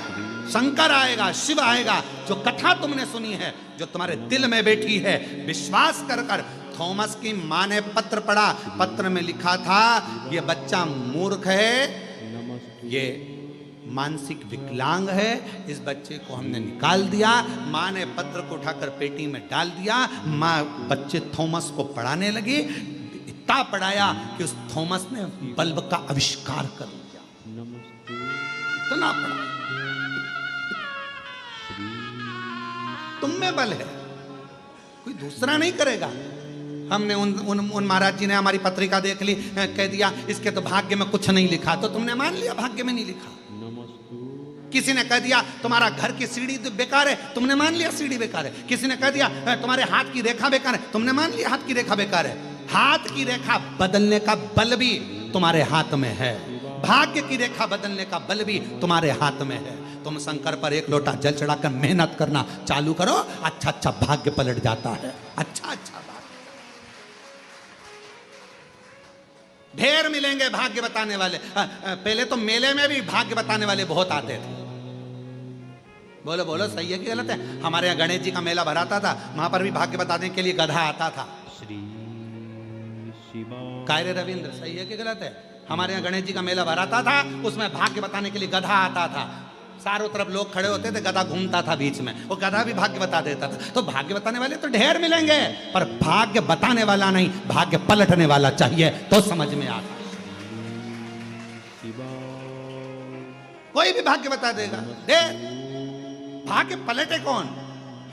शंकर आएगा, शिव आएगा। जो कथा तुमने सुनी है, जो तुम्हारे दिल में बैठी है, विश्वास कर कर। थॉमस की मां ने पत्र पढ़ा, पत्र में लिखा था ये बच्चा मूर्ख है, ये मानसिक विकलांग है, इस बच्चे को हमने निकाल दिया। माँ ने पत्र को उठाकर पेटी में डाल दिया। माँ बच्चे थॉमस को पढ़ाने लगी, इतना पढ़ाया कि उस थॉमस ने बल्ब का आविष्कार कर दिया। इतना पढ़ा। तुम में बल है, कोई दूसरा नहीं करेगा। हमने उन महाराज जी ने हमारी पत्रिका देख ली, कह दिया इसके तो भाग्य में कुछ नहीं लिखा, तो तुमने मान लिया भाग्य में नहीं लिखा। किसी ने कह दिया तुम्हारा घर की सीढ़ी तो बेकार है, तुमने मान लिया सीढ़ी बेकार है। किसी ने कह दिया तुम्हारे हाथ की रेखा बेकार है, तुमने मान लिया हाथ की रेखा बेकार है। हाथ की रेखा बदलने का बल भी तुम्हारे हाथ में है, भाग्य की रेखा बदलने का बल भी तुम्हारे हाथ में है। तुम शंकर पर एक लोटा जल चढ़ाकर मेहनत करना चालू करो, अच्छा अच्छा भाग्य पलट जाता है। अच्छा अच्छा भाग्य ढेर मिलेंगे भाग्य बताने वाले। पहले तो मेले में भी भाग्य बताने वाले बहुत आते थे। बोलो बोलो, सही है कि गलत है? हमारे यहाँ गणेश जी का मेला भराता था, वहां पर भी भाग्य बताने के लिए गधा आता था। कायरे रविंद्र, सही है कि गलत है? हमारे यहाँ गणेश जी का मेला भराता था, उसमें भाग्य बताने के लिए गधा आता था। चारों तरफ लोग खड़े होते थे, गधा घूमता था बीच में, वो गधा भी भाग्य बता देता था। तो भाग्य बताने वाले तो ढेर मिलेंगे, पर भाग्य बताने वाला नहीं, भाग्य पलटने वाला चाहिए तो समझ में आता। कोई भी भाग्य बता देगा, ढेर। भाग्य पलटे कौन?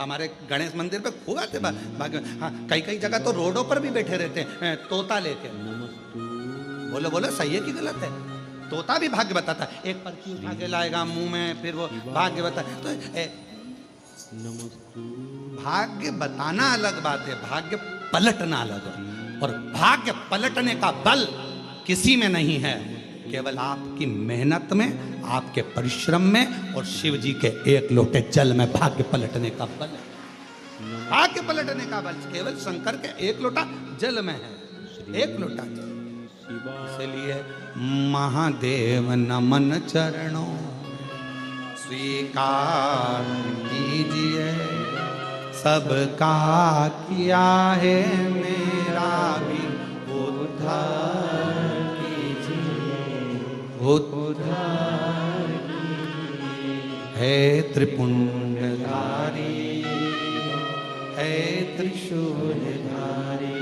हमारे गणेश मंदिर पे खूब आते भाग्य। हाँ, कई कई जगह तो रोडों पर भी बैठे रहते हैं तोता लेके। बोलो बोलो, सही है कि गलत है? तोता भी भाग्य बताता है। एक पर्ची उठा के लाएगा मुंह में, फिर वो भाग्य बता। तो भाग्य बताना अलग बात है, भाग्य पलटना अलग है। और भाग्य पलटने का बल किसी में नहीं है, केवल आपकी मेहनत में, आपके परिश्रम में और शिव जी के एक लोटे जल में भाग्य पलटने का बल है। भाग्य पलटने का बल केवल शंकर के एक लोटा जल में है, एक लोटा जल। इसलिए महादेव नमन चरणों स्वीकार कीजिए, सबका किया है मेरा भी उद्धार कीजिए, उद्धार है त्रिपुंडधारी, है त्रिशूलधारी,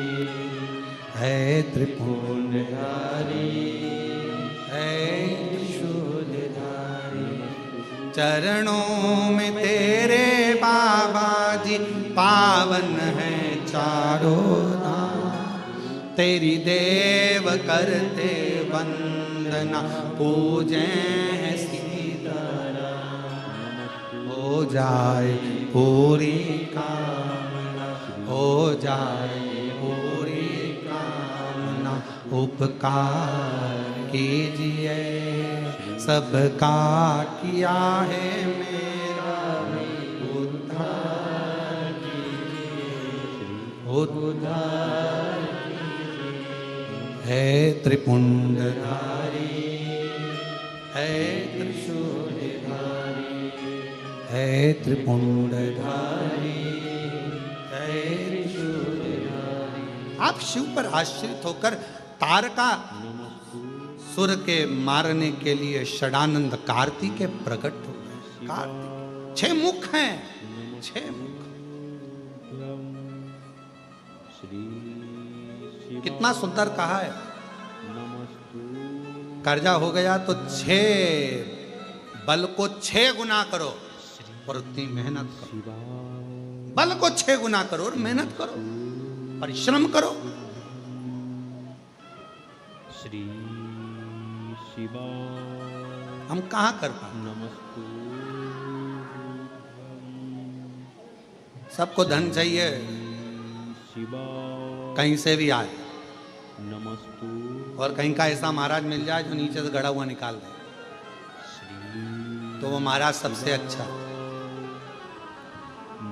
है त्रिपुंडधारी, है त्रिशूलधारी। चरणों में तेरे बाबा जी पावन है चारों धाम, तेरी देव करते वंदना, पूजे हैं सीताराम। हो जाए पूरी कामना, हो जाए पूरी कामना, उपकार कीजिए, सबका किया है मेरा उद्धार कीजिए, उद्धार है त्रिपुंडधारी, है त्रिशूलधारी, है त्रिपुंडधारी, है त्रिशूलधारी। आप शिव पर आश्रित होकर तारका सुर के मारने के लिए षडानंद कार्तिक प्रकट हो गए। कार्तिक 6 मुख हैं, 6 मुख। कितना सुंदर कहा है। कर्जा हो गया तो 6 बल को 6 गुना करो और उतनी मेहनत करो। बल को 6 गुना करो और मेहनत करो, परिश्रम करो। श्री शिवाय हम कहाँ कर पाए? नमस्तु सबको धन चाहिए, शिवाय कहीं से भी आए, नमस्तु और कहीं का ऐसा महाराज मिल जाए जो नीचे से गड़ा हुआ निकाल दे, श्री तो वो महाराज सबसे अच्छा।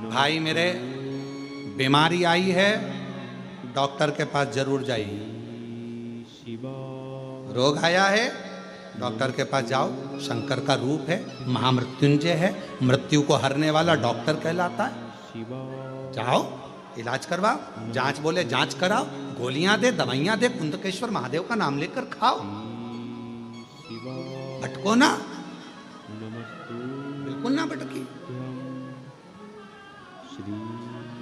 भाई मेरे, बीमारी आई है, डॉक्टर के पास जरूर जाइए। शिवाय रोग आया है, डॉक्टर के पास जाओ। शंकर का रूप है, महामृत्युंजय है, मृत्यु को हरने वाला डॉक्टर कहलाता है। शिवाय जाओ, इलाज करवाओ, जांच बोले जांच कराओ, गोलियां दे, दवाइयां दे, कुंदकेश्वर महादेव का नाम लेकर खाओ, शिवाय भटको ना, नमस्तु बिल्कुल ना भटकी, श्री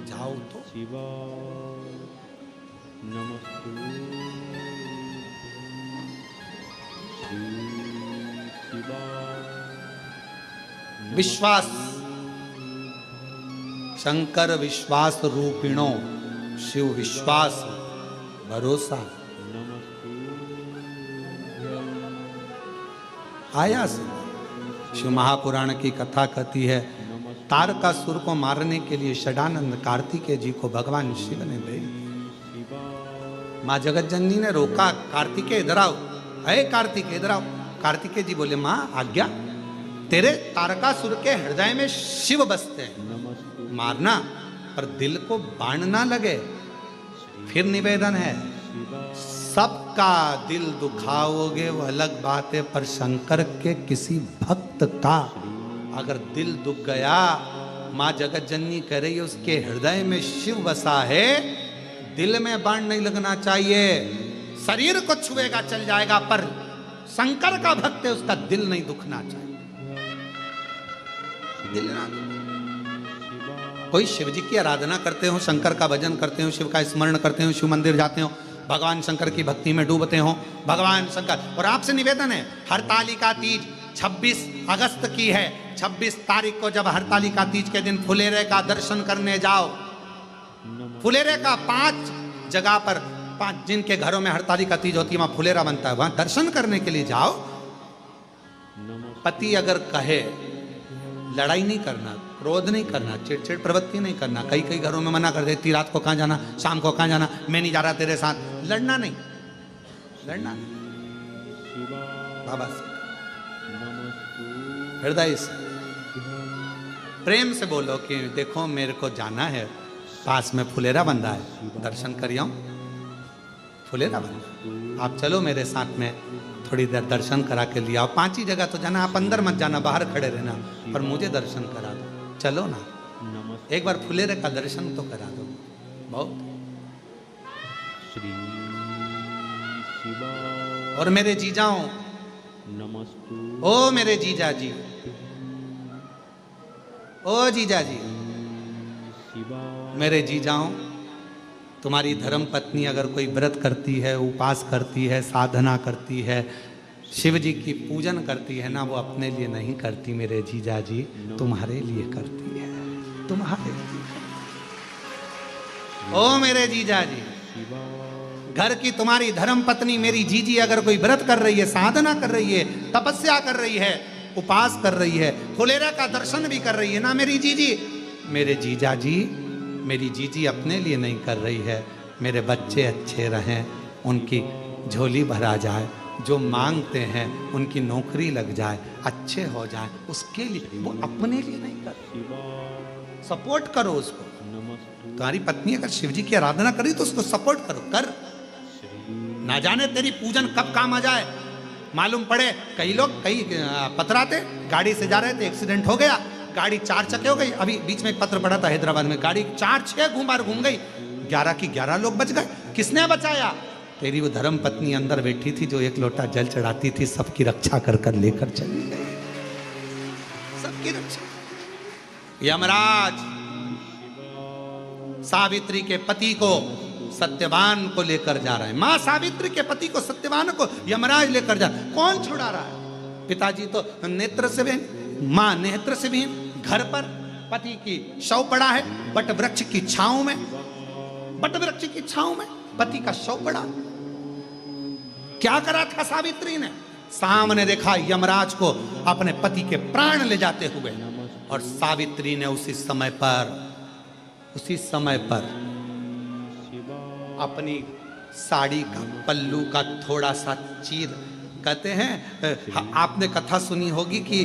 जाओ तो। शिवाय नमस्तु श्री शिवाय विश्वास, शंकर विश्वास रूपिणो, शिव विश्वास भरोसा। आया से शिव महापुराण की कथा कहती है, तारकासुर को मारने के लिए षडानंद कार्तिकेय जी को भगवान शिव ने भेज। माँ जगत जननी ने रोका, कार्तिकेय इधर आओ, अरे कार्तिकेय इधर आओ। कार्तिकेय जी बोले, माँ आज्ञा, तेरे तारकासुर के हृदय में शिव बसते हैं, मारना पर दिल को बाण ना लगे। फिर निवेदन है, सबका दिल दुखाओगे वो अलग बात है, पर शंकर के किसी भक्त का अगर दिल दुख गया, माँ जगत जननी कह रही है उसके हृदय में शिव बसा है, दिल में बाण नहीं लगना चाहिए। शरीर को छुएगा चल जाएगा, पर शंकर का भक्त है उसका दिल नहीं दुखना चाहिए। दिल ना कोई शिव जी की आराधना करते हो, शंकर का भजन करते हो, शिव का स्मरण करते हो, शिव मंदिर जाते हो, भगवान शंकर की भक्ति में डूबते हो, भगवान शंकर। और आपसे निवेदन है, हरतालिका तीज 26 अगस्त की है, 26 तारीख को जब हरतालिका तीज के दिन फुलेरे का दर्शन करने जाओ, फुलेरे का 5 जगह पर, 5 जिनके घरों में हरतालिका तीज होती है वहां फुलेरा बनता है, वहां दर्शन करने के लिए जाओ। पति अगर कहे, लड़ाई नहीं करना, क्रोध नहीं करना, चिड़चिड़ प्रवृत्ति नहीं करना। कई कई घरों में मना कर देती, रात को कहाँ जाना, शाम को कहाँ जाना, मैं नहीं जा रहा तेरे साथ। लड़ना नहीं, लड़ना नहीं। बाबा से हृदय से प्रेम से बोलो कि देखो मेरे को जाना है, पास में फुलेरा बंधा है, दर्शन करियो, फुलेरा बंधा, आप चलो मेरे साथ में, थोड़ी देर दर्शन करा के लिया। 5 ही जगह तो जाना, आप अंदर मत जाना, बाहर खड़े रहना, पर मुझे दर्शन करा दो, चलो ना, एक बार फुलेरे का दर्शन तो करा दो। बहुत। श्री शिवाय और मेरे जीजाओं, नमस्तु ओ मेरे जीजा जी, ओ जीजा जी, शिवाय मेरे जीजाओं, तुम्हारी धर्म पत्नी अगर कोई व्रत करती है, उपास करती है, साधना करती है, शिव जी की पूजन करती है ना, वो अपने लिए नहीं करती मेरे जीजा जी, तुम्हारे लिए करती है, तुम्हारे लिए। ओ मेरे जीजा जी, घर की तुम्हारी धर्म पत्नी मेरी जीजी अगर कोई व्रत कर रही है, साधना कर रही है, तपस्या कर रही है, उपास कर रही है, फुलेरा का दर्शन भी कर रही है ना मेरी जीजी, मेरे जीजा जी, मेरी जीजी अपने लिए नहीं कर रही है, मेरे बच्चे अच्छे रहें, उनकी झोली भरा जाए, जो मांगते हैं उनकी नौकरी लग जाए, अच्छे हो जाए, उसके लिए, वो अपने लिए नहीं कर। सपोर्ट करो उसको। तुम्हारी पत्नी अगर शिव जी की आराधना करी तो उसको सपोर्ट करो, कर। ना जाने तेरी पूजन कब काम आ जाए, मालूम पड़े। कई लोग कई पतराते, गाड़ी से जा रहे थे, एक्सीडेंट हो गया, गाड़ी 4 चक्के हो गई। अभी बीच में एक पत्र पड़ा था हैदराबाद में, गाड़ी 4-6 बार घूम गई, 11 की 11 लोग बच गए। किसने बचाया? तेरी वो धर्म पत्नी अंदर बैठी थी जो 1 लोटा जल चढ़ाती थी, सबकी रक्षा कर कर लेकर चली गई, सबकी रक्षा। यमराज सावित्री के पति को, सत्यवान को लेकर जा रहा है। मां सावित्री के पति को, सत्यवान को यमराज लेकर जा, कौन छुड़ा रहा है? पिताजी तो नेत्र से भी, मां नेत्र से भी, घर पर पति की शव पड़ा है, बट वृक्ष की छांव में, बट वृक्ष की छांव में पति का शव पड़ा। क्या करा था सावित्री ने? सामने देखा यमराज को अपने पति के प्राण ले जाते हुए, और सावित्री ने उसी समय पर अपनी साड़ी का पल्लू का थोड़ा सा चीर, कहते हैं आपने कथा सुनी होगी कि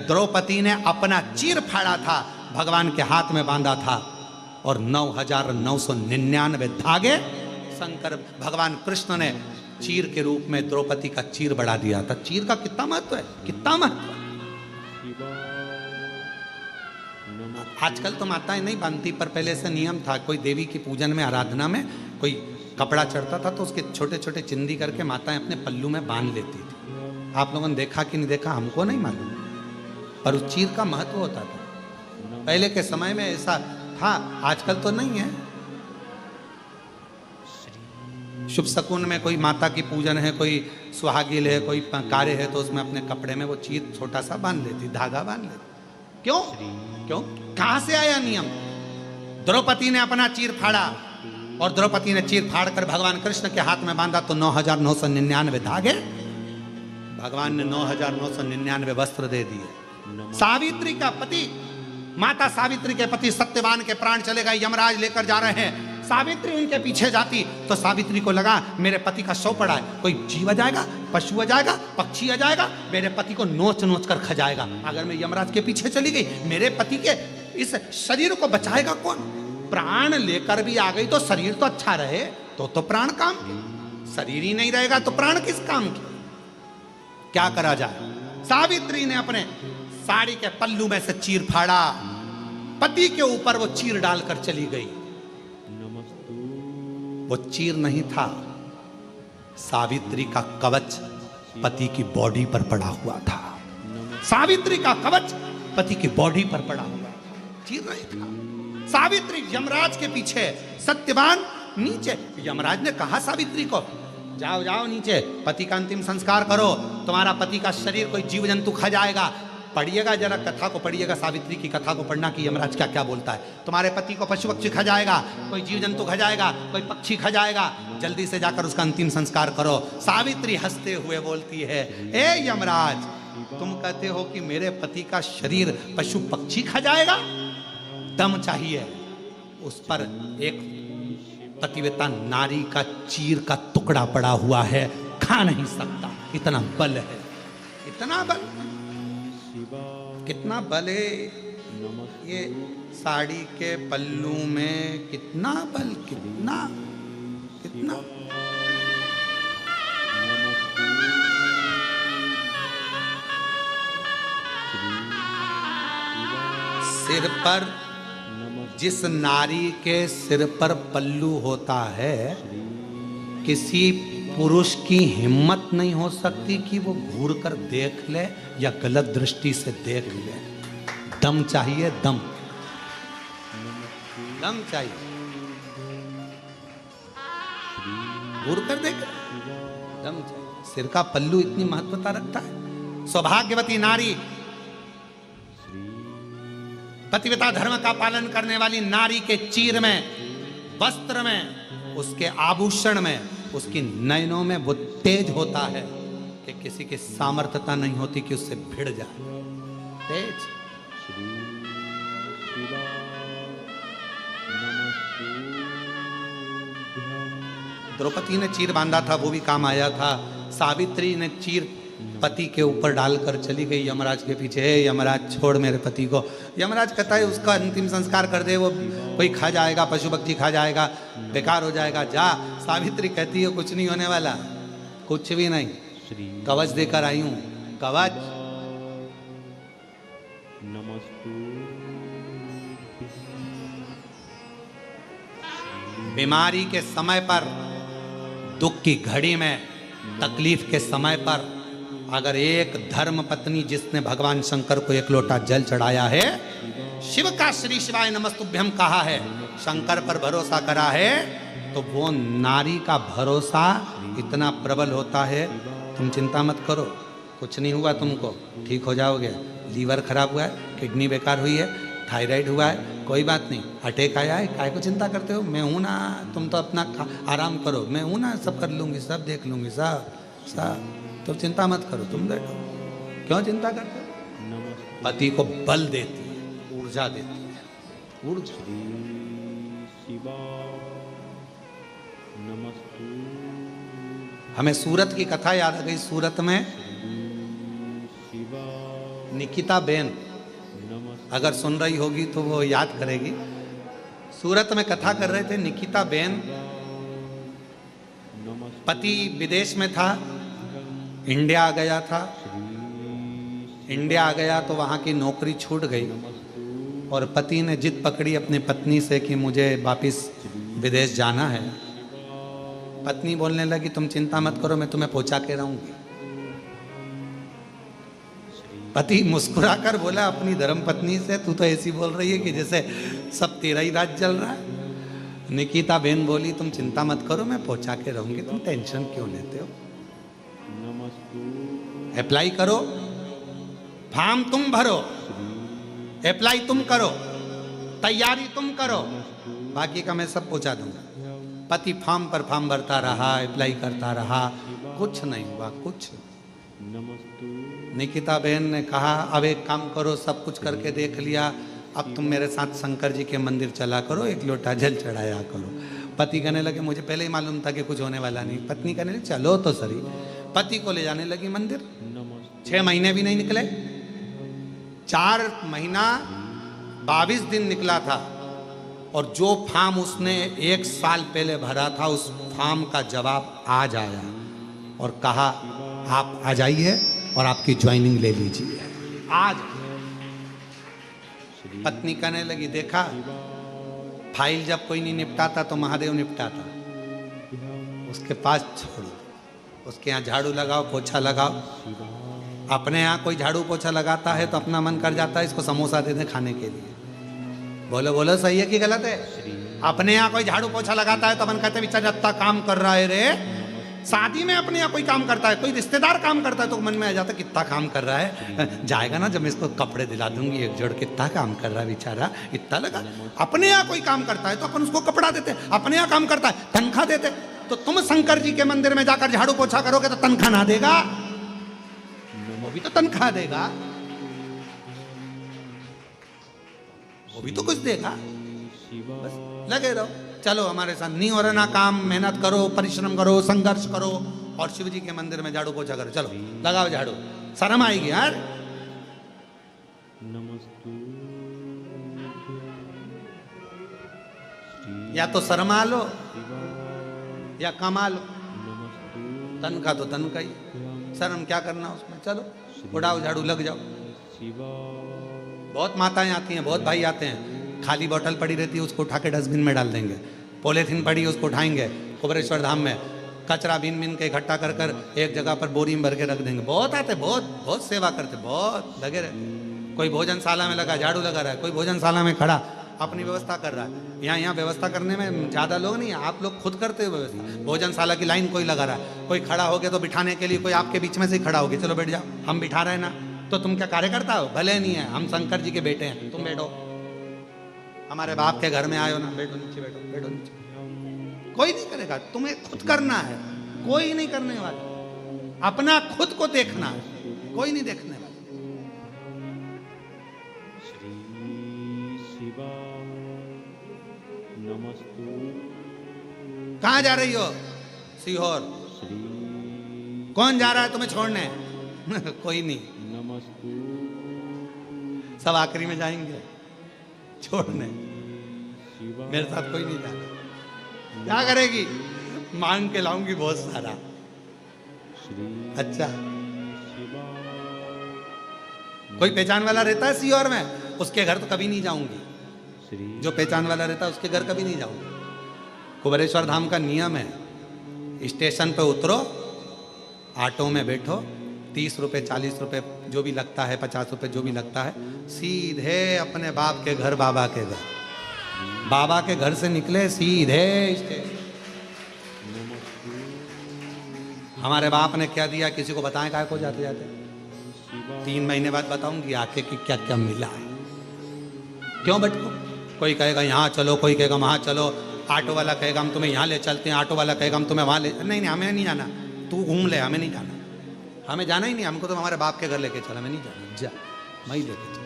द्रौपदी ने अपना चीर फाड़ा था, भगवान के हाथ में बांधा था, और 9,999 धागे शंकर भगवान कृष्ण ने चीर के रूप में द्रौपदी का चीर बढ़ा दिया था। चीर का कितना महत्व है, कितना महत्व है। आजकल तो माताएं नहीं बांधती, पर पहले से नियम था। कोई देवी की पूजन में, आराधना में कोई कपड़ा चढ़ता था तो उसके छोटे छोटे चिंदी करके माताएं अपने पल्लू में बांध लेती थी। आप लोगों ने देखा कि नहीं देखा हमको नहीं मालूम, पर उस चीर का महत्व होता था। पहले के समय में ऐसा था, आजकल तो नहीं है। शुभ शकुन में कोई माता की पूजन है, कोई सुहागिल है, कोई कार्य है, तो उसमें अपने कपड़े में वो चीर छोटा सा बांध लेती, धागा बांध लेती। क्यों? कहां से आया नियम? द्रौपदी ने अपना चीर फाड़ा, और द्रौपदी ने चीर फाड़ कर भगवान कृष्ण के हाथ में बांधा, तो 9,999 धागे, भगवान ने 9,999 वस्त्र दे दिए। सावित्री का पति, माता सावित्री के पति सत्यवान के प्राण चले गए, यमराज लेकर जा रहे हैं। सावित्री उनके पीछे जाती तो सावित्री को लगा मेरे पति का शव पड़ा है, कोई जीव आ जाएगा, पशु आ जाएगा, पक्षी आ जाएगा, मेरे पति को नोच नोच कर खा जाएगा। अगर मैं यमराज के पीछे चली गई, मेरे पति के इस शरीर को बचाएगा कौन? प्राण लेकर भी आ गई तो शरीर तो अच्छा रहे तो प्राण काम की, शरीर ही नहीं रहेगा तो प्राण किस काम की? क्या करा जाए? सावित्री ने अपने साड़ी के पल्लू में से चीर फाड़ा, पति के ऊपर वो चीर डालकर चली गई। वो चीर नहीं था, सावित्री का कवच पति की बॉडी पर पड़ा हुआ था। सावित्री का कवच पति की बॉडी पर पड़ा हुआ था, चीर नहीं था। सावित्री यमराज के पीछे, सत्यवान नीचे। यमराज ने कहा सावित्री को, जाओ जाओ नीचे, पति का अंतिम संस्कार करो, तुम्हारा पति का शरीर कोई जीव जंतु खा जाएगा। पढ़िएगा जरा कथा को, पढ़िएगा सावित्री की कथा को पढ़ना कि यमराज क्या क्या बोलता है। तुम्हारे पति को पशु पक्षी खा जाएगा, कोई जीव जंतु खा जाएगा, कोई पक्षी खा जाएगा, जल्दी से जाकर उसका अंतिम संस्कार करो। सावित्री हंसते हुए बोलती है, ए यमराज, तुम कहते हो कि मेरे पति का शरीर पशु पक्षी खा जाएगा? दम चाहिए। उस पर एक पतिव्रता नारी का चीर का टुकड़ा पड़ा हुआ है, खा नहीं सकता, इतना बल है, इतना बल, कितना बल है ये साड़ी के पल्लू में, कितना बल, कितना कितना। सिर पर, जिस नारी के सिर पर पल्लू होता है, किसी पुरुष की हिम्मत नहीं हो सकती कि वो घूर कर देख ले या गलत दृष्टि से देख ले। दम चाहिए, दम, दम चाहिए। घूर कर देख, दम चाहिए। सिर का पल्लू इतनी महत्वता रखता है। सौभाग्यवती नारी, पतिव्रता धर्म का पालन करने वाली नारी के चीर में, वस्त्र में, उसके आभूषण में, उसकी नयनों में वो तेज होता है कि किसी की सामर्थ्यता नहीं होती कि उससे भिड़ जाए। तेज। द्रौपदी ने चीर बांधा था, वो भी काम आया था। सावित्री ने चीर पति के ऊपर डालकर चली गई यमराज के पीछे। हे यमराज, छोड़ मेरे पति को। यमराज कहता है उसका अंतिम संस्कार कर दे, वो कोई खा जाएगा, पशु पक्षी खा जाएगा, बेकार हो जाएगा, जा। सावित्री कहती है कुछ नहीं होने वाला, कुछ भी नहीं, कवच देकर आई हूं, कवच। बीमारी के समय पर, दुख की घड़ी में, तकलीफ के समय पर, अगर एक धर्म पत्नी जिसने भगवान शंकर को एक लोटा जल चढ़ाया है, शिव का श्री शिवाय नमस्तुभ्यम कहा है, शंकर पर भरोसा करा है, तो वो नारी का भरोसा इतना प्रबल होता है। तुम चिंता मत करो, कुछ नहीं हुआ, तुमको ठीक हो जाओगे। लीवर खराब हुआ है, किडनी बेकार हुई है, थायराइड हुआ है, कोई बात नहीं, अटैक आया है, काय को चिंता करते हो, मैं हूं ना, तुम तो अपना आराम करो, मैं हूं ना, सब कर लूंगी, सब देख लूंगी, सब तो चिंता मत करो, तुम बैठो। क्यों चिंता करते हो? नमस्तु पति को बल देती है, ऊर्जा देती है, ऊर्जा। श्री शिवाय नमस्तु हमें सूरत की कथा याद आ गई। सूरत में शिवाय निकिता बेन नमस्तु अगर सुन रही होगी तो वो याद करेगी। सूरत में कथा कर रहे थे। निकिता बेन, नमस्तु पति विदेश में था, इंडिया आ गया था। इंडिया आ गया तो वहाँ की नौकरी छूट गई और पति ने जिद पकड़ी अपनी पत्नी से कि मुझे वापस विदेश जाना है। पत्नी बोलने लगी तुम चिंता मत करो, मैं तुम्हें पहुंचा के रहूंगी। पति मुस्कुरा कर बोला अपनी धर्म पत्नी से, तू तो ऐसी बोल रही है कि जैसे सब तेरा ही राज चल रहा है। निकिता बेन बोली तुम चिंता मत करो, मैं पहुंचा के रहूंगी, तुम टेंशन क्यों लेते हो। नमस्तु अप्लाई करो, फॉर्म तुम भरो, अप्लाई तुम करो, तैयारी तुम करो, बाकी का मैं सब पहुंचा दूंगा। पति फॉर्म पर फॉर्म भरता रहा, अप्लाई करता रहा, कुछ नहीं हुआ, कुछ। नमस्तु निकिता बहन ने कहा अब एक काम करो, सब कुछ करके देख लिया, अब तुम मेरे साथ शंकर जी के मंदिर चला करो, एक लोटा जल चढ़ाया करो। पति कहने लगे मुझे पहले ही मालूम था कि कुछ होने वाला नहीं। पत्नी कहने लगी चलो तो सही। पति को ले जाने लगी मंदिर। 6 महीने भी नहीं निकले, 4 महीना 22 दिन निकला था और जो फॉर्म उसने 1 साल पहले भरा था उस फॉर्म का जवाब आज आया और कहा आप आ जाइए और आपकी ज्वाइनिंग ले लीजिए आज। पत्नी कहने लगी देखा, फाइल जब कोई नहीं निपटाता तो महादेव निपटाता, उसके पास छोड़ो, उसके यहाँ झाड़ू लगाओ, पोछा लगाओ। अपने यहाँ कोई झाड़ू पोछा लगाता है तो अपना मन कर जाता है इसको समोसा दे दें खाने के लिए। बोलो बोलो सही है कि गलत है? अपने यहाँ कोई झाड़ू पोछा लगाता है तो मन कहते बेचारा इतना काम कर रहा है रे। शादी में अपने यहाँ कोई काम करता है, कोई रिश्तेदार काम करता है तो मन में आ जाता है कितना काम कर रहा है, जाएगा ना जब मैं इसको कपड़े दिला दूंगी एक जोड़, कितना काम कर रहा है बेचारा, इतना लगा। अपने यहाँ कोई काम करता है तो अपन उसको कपड़ा देते, अपने यहाँ काम करता है तनख्वाह देते। तो तुम शंकर जी के मंदिर में जाकर झाड़ू पोछा करोगे तो तनख्वाह ना देगा? वो भी तो तनख्वाह देगा, वो भी तो कुछ देगा। बस लगे रहो, चलो हमारे साथ, नहीं हो रहा ना काम, मेहनत करो, परिश्रम करो, संघर्ष करो और शिव जी के मंदिर में झाड़ू पोछा करो। चलो लगाओ झाड़ू, शर्म आएगी यार। नमस्तु या तो शर्मा लो या कमा लो, नमस्तु तनख्वाह तो तनख्वाह ही, शर्म क्या करना उसमें। चलो उड़ाओ झाड़ू, लग जाओ। शिवाय बहुत माताएं आती हैं, बहुत भाई आते हैं, खाली बोतल पड़ी रहती है उसको उठा के डस्टबिन में डाल देंगे, पॉलीथीन पड़ी है उसको उठाएंगे, कुबरेश्वर धाम में कचरा बीन बीन के इकट्ठा कर कर एक जगह पर बोरी में भर के रख देंगे। बहुत आते, बहुत बहुत सेवा करते, बहुत लगे रहते। कोई भोजनशाला में लगा झाड़ू लगा रहा है, कोई भोजनशाला में खड़ा अपनी व्यवस्था कर रहा है। यहाँ व्यवस्था करने में ज़्यादा लोग नहीं, आप लोग खुद करते हो व्यवस्था। भोजनशाला की लाइन कोई लगा रहा है, कोई खड़ा हो गया तो बिठाने के लिए कोई आपके बीच में से ही खड़ा हो गया, चलो बैठ जाओ, हम बिठा रहे हैं ना, तो तुम क्या कार्यकर्ता हो? भले नहीं है, हम शंकर जी के बेटे हैं, तुम बैठो। हमारे बाप के घर में आए हो ना, बैठो नीचे, बैठो बैठो नीचे। कोई नहीं करेगा, तुम्हें खुद करना है, कोई नहीं करने वाला, अपना खुद को देखना है, कोई नहीं देखने वाला। श्री शिवाय नमस्तु कहाँ जा रही हो? सीहोर। श्री कौन जा रहा है तुम्हें छोड़ने? कोई नहीं, नमस्तु सब आखिरी में जाएंगे छोड़ने, शिवाय मेरे साथ कोई नहीं जाना। क्या करेगी? मांग के लाऊंगी बहुत सारा। श्री अच्छा, शिवाय कोई पहचान वाला रहता है सीहोर में, उसके घर तो कभी नहीं जाऊंगी। श्री जो पहचान वाला रहता है उसके घर कभी नहीं जाऊंगी। कुबरेश्वर धाम का नियम है, स्टेशन पे उतरो, ऑटो में बैठो, 30 रुपये 40 रुपये जो भी लगता है, 50 रुपये जो भी लगता है, सीधे अपने बाप के घर, बाबा के घर, बाबा के घर से निकले सीधे स्टेशन। हमारे बाप ने क्या दिया किसी को बताएं काय को जाते जाते? 3 महीने बाद बताऊंगी आके कि क्या क्या मिला है। क्यों भटको? कोई कहेगा यहाँ चलो, कोई कहेगा वहाँ चलो, ऑटो वाला कहेगा हम तुम्हें यहाँ ले चलते हैं, ऑटो वाला कहेगा हम तुम्हें वहाँ ले, नहीं नहीं हमें नहीं जाना, तू घूम ले, हमें नहीं जाना, हमें जाना ही नहीं, हमको तो हमारे बाप के घर लेके चल, हमें नहीं जाना, जा मैं ही लेके चल।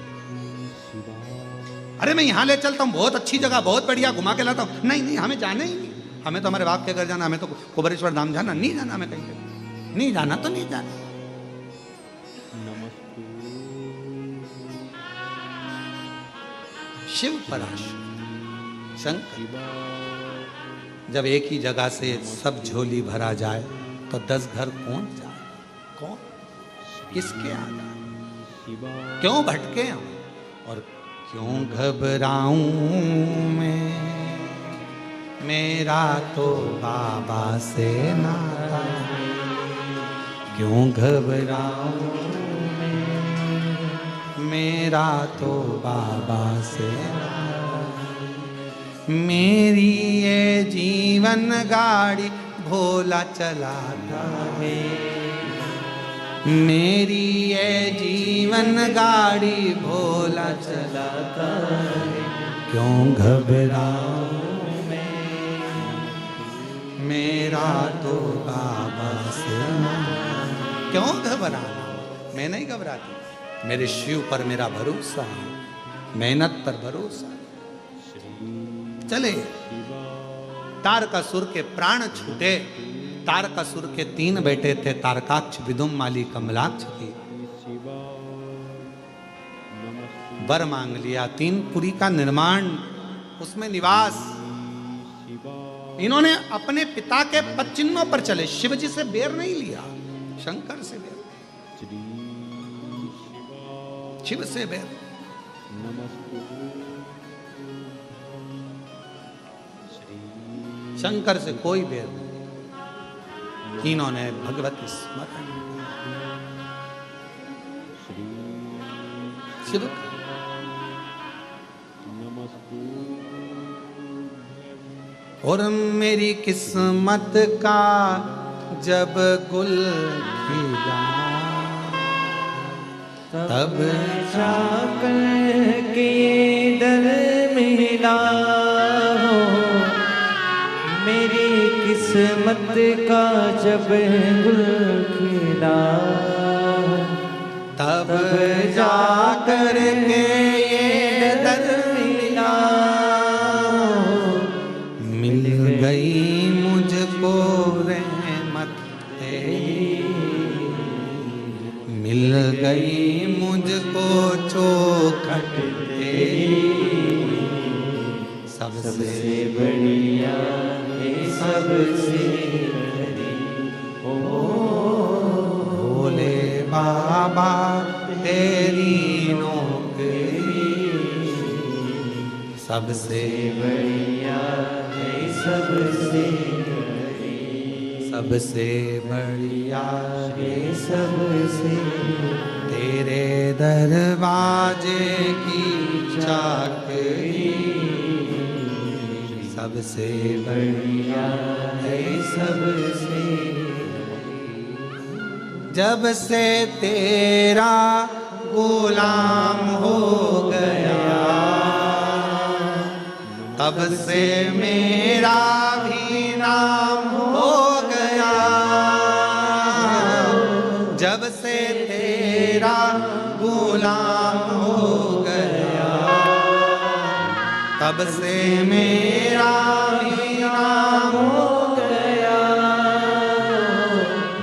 अरे मैं यहाँ ले चलता हूँ, बहुत अच्छी जगह, बहुत बढ़िया, घुमा के लाता हूँ। नहीं नहीं, हमें जाना ही नहीं, हमें तो हमारे बाप के घर जाना, हमें तो कुबेरेश्वर धाम जाना, नहीं जाना, हमें कहीं पे नहीं जाना, तो नहीं जाना। शिव पराशर शंकर, जब एक ही जगह से सब झोली भरा जाए तो 10 घर कौन जाए, कौन किसके आ जाए? क्यों भटके हम और क्यों घबराऊं मैं, मेरा तो बाबा से नाता है। क्यों घबराऊं मैं, मेरा तो बाबा से नाता है। मेरी ये जीवन गाड़ी भोला चलाता है, मेरी ये जीवन गाड़ी भोला चलाता है। क्यों घबराऊं मैं, मेरा तो बाबा से नाता है। क्यों घबराना, मैं नहीं घबराती, मेरे शिव पर मेरा भरोसा है, मेहनत पर भरोसा। चले तारकासुर के प्राण छूटे, तारकासुर के 3 बेटे थे, तारकाक्ष, विदुम्माली, कमलाक्ष की। वर मांग लिया, 3 पुरी का निर्माण, उसमें निवास। इन्होंने अपने पिता के पदचिन्हों पर चले, शिव जी से बेर नहीं लिया, शंकर से बेर, शिव से बेर। शंकर से कोई बेर नहीं, इन्होंने भगवत स्मरण शिव और मेरी किस्मत का जब गुल खिला, तब जाकर के दर मिला हो, मेरी किस्मत का जब गुल खिला, तब जाकर के ये दर मिला। मिल गई मुझको रहमत तेरी, मिल गई मुझको चौखट तेरी। सबसे बढ़िया है सबसे हरी, ओ भोले बाबा तेरी नौकरी। सबसे बढ़िया है सबसे हरी, सबसे बढ़िया है सबसे तेरे दरवाजे की चाकरी। सबसे बढ़िया है सबसे। जब से तेरा गुलाम हो गया, तब से मेरा भी नाम हो गया। जब से तेरा गुलाम हो गया, तब से मेरा भी नाम हो गया।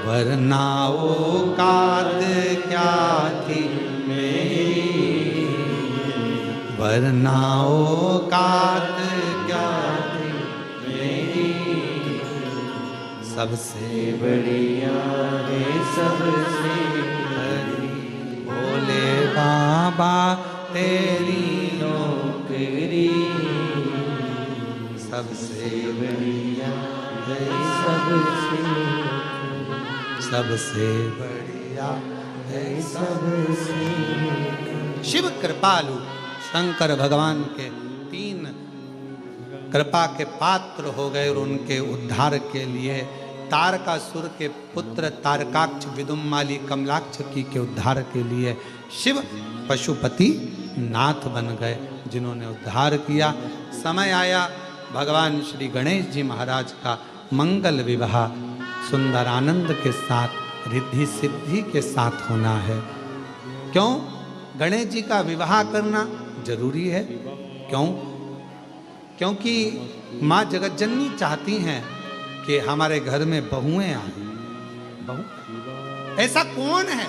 वरना औकात क्या थी मेरी, वरना औकात क्या थी मेरी। सबसे बढ़िया है सबसे हरी, भोले बाबा तेरी नौकरी। सबसे बढ़िया है सबसे, सबसे बढ़िया है सबसे। शिव कृपालु शंकर भगवान के 3 कृपा के पात्र हो गए और उनके उद्धार के लिए तारकासुर के पुत्र तारकाक्ष, विदुम्माली, कमलाक्ष के उद्धार के लिए शिव पशुपति नाथ बन गए, जिन्होंने उद्धार किया। समय आया भगवान श्री गणेश जी महाराज का मंगल विवाह सुंदर आनंद के साथ, रिद्धि सिद्धि के साथ होना है। क्यों? गणेश जी का विवाह करना जरूरी है। क्यों? क्योंकि माँ जगतजननी चाहती हैं कि हमारे घर में बहुएं आए। बहू, ऐसा कौन है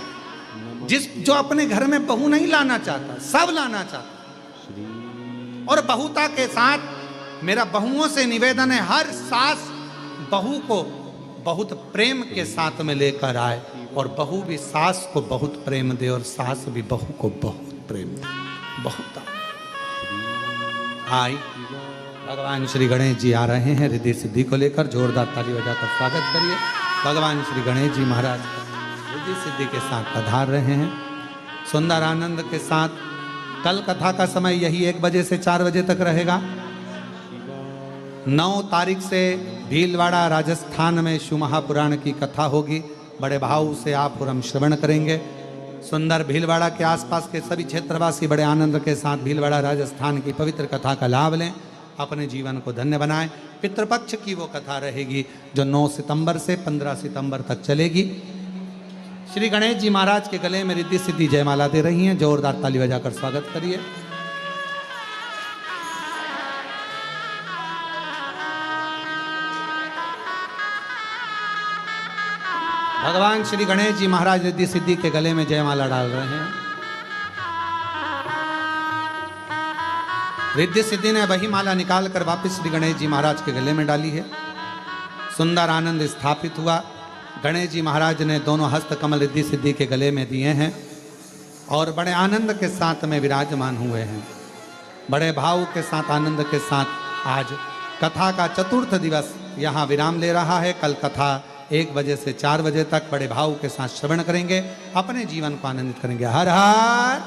जो अपने घर में बहू नहीं लाना चाहता? सब लाना चाहता। और बहुता के साथ मेरा बहुओं से निवेदन है, हर सास बहू को बहुत प्रेम के साथ में लेकर आए, और बहू भी सास को बहुत प्रेम दे, और सास भी बहू को बहुत प्रेम दे। बहुत आई भगवान श्री गणेश जी आ रहे हैं रिद्धि सिद्धि को लेकर। जोरदार ताली बजाकर स्वागत करिए। भगवान श्री गणेश जी महाराज रिद्धि सिद्धि के साथ पधार रहे हैं, सुंदर आनंद के साथ। कल कथा का समय यही 1 बजे से 4 बजे तक रहेगा। 9 तारीख से भीलवाड़ा राजस्थान में शिव महापुराण की कथा होगी। बड़े भाव से आप और हम श्रवण करेंगे। सुंदर भीलवाड़ा के आसपास के सभी क्षेत्रवासी बड़े आनंद के साथ भीलवाड़ा राजस्थान की पवित्र कथा का लाभ लें, अपने जीवन को धन्य बनाएं। पितृपक्ष की वो कथा रहेगी जो 9 सितंबर से 15 सितंबर तक चलेगी। श्री गणेश जी महाराज के गले में रिद्धि सिद्धि जयमाला दे रही हैं। जोरदार ताली बजाकर स्वागत करिए। भगवान श्री गणेश जी महाराज रिद्धि सिद्धि के गले में जयमाला डाल रहे हैं। रिद्धि सिद्धि ने वही माला निकालकर वापस श्री गणेश जी महाराज के गले में डाली है। सुंदर आनंद स्थापित हुआ। गणेश जी महाराज ने दोनों हस्त कमल रिद्धि सिद्धि के गले में दिए हैं और बड़े आनंद के साथ में विराजमान हुए हैं। बड़े भाव के साथ, आनंद के साथ आज कथा का चतुर्थ दिवस यहाँ विराम ले रहा है। कल कथा 1 बजे से 4 बजे तक बड़े भाव के साथ श्रवण करेंगे, अपने जीवन को आनंदित करेंगे। हर हर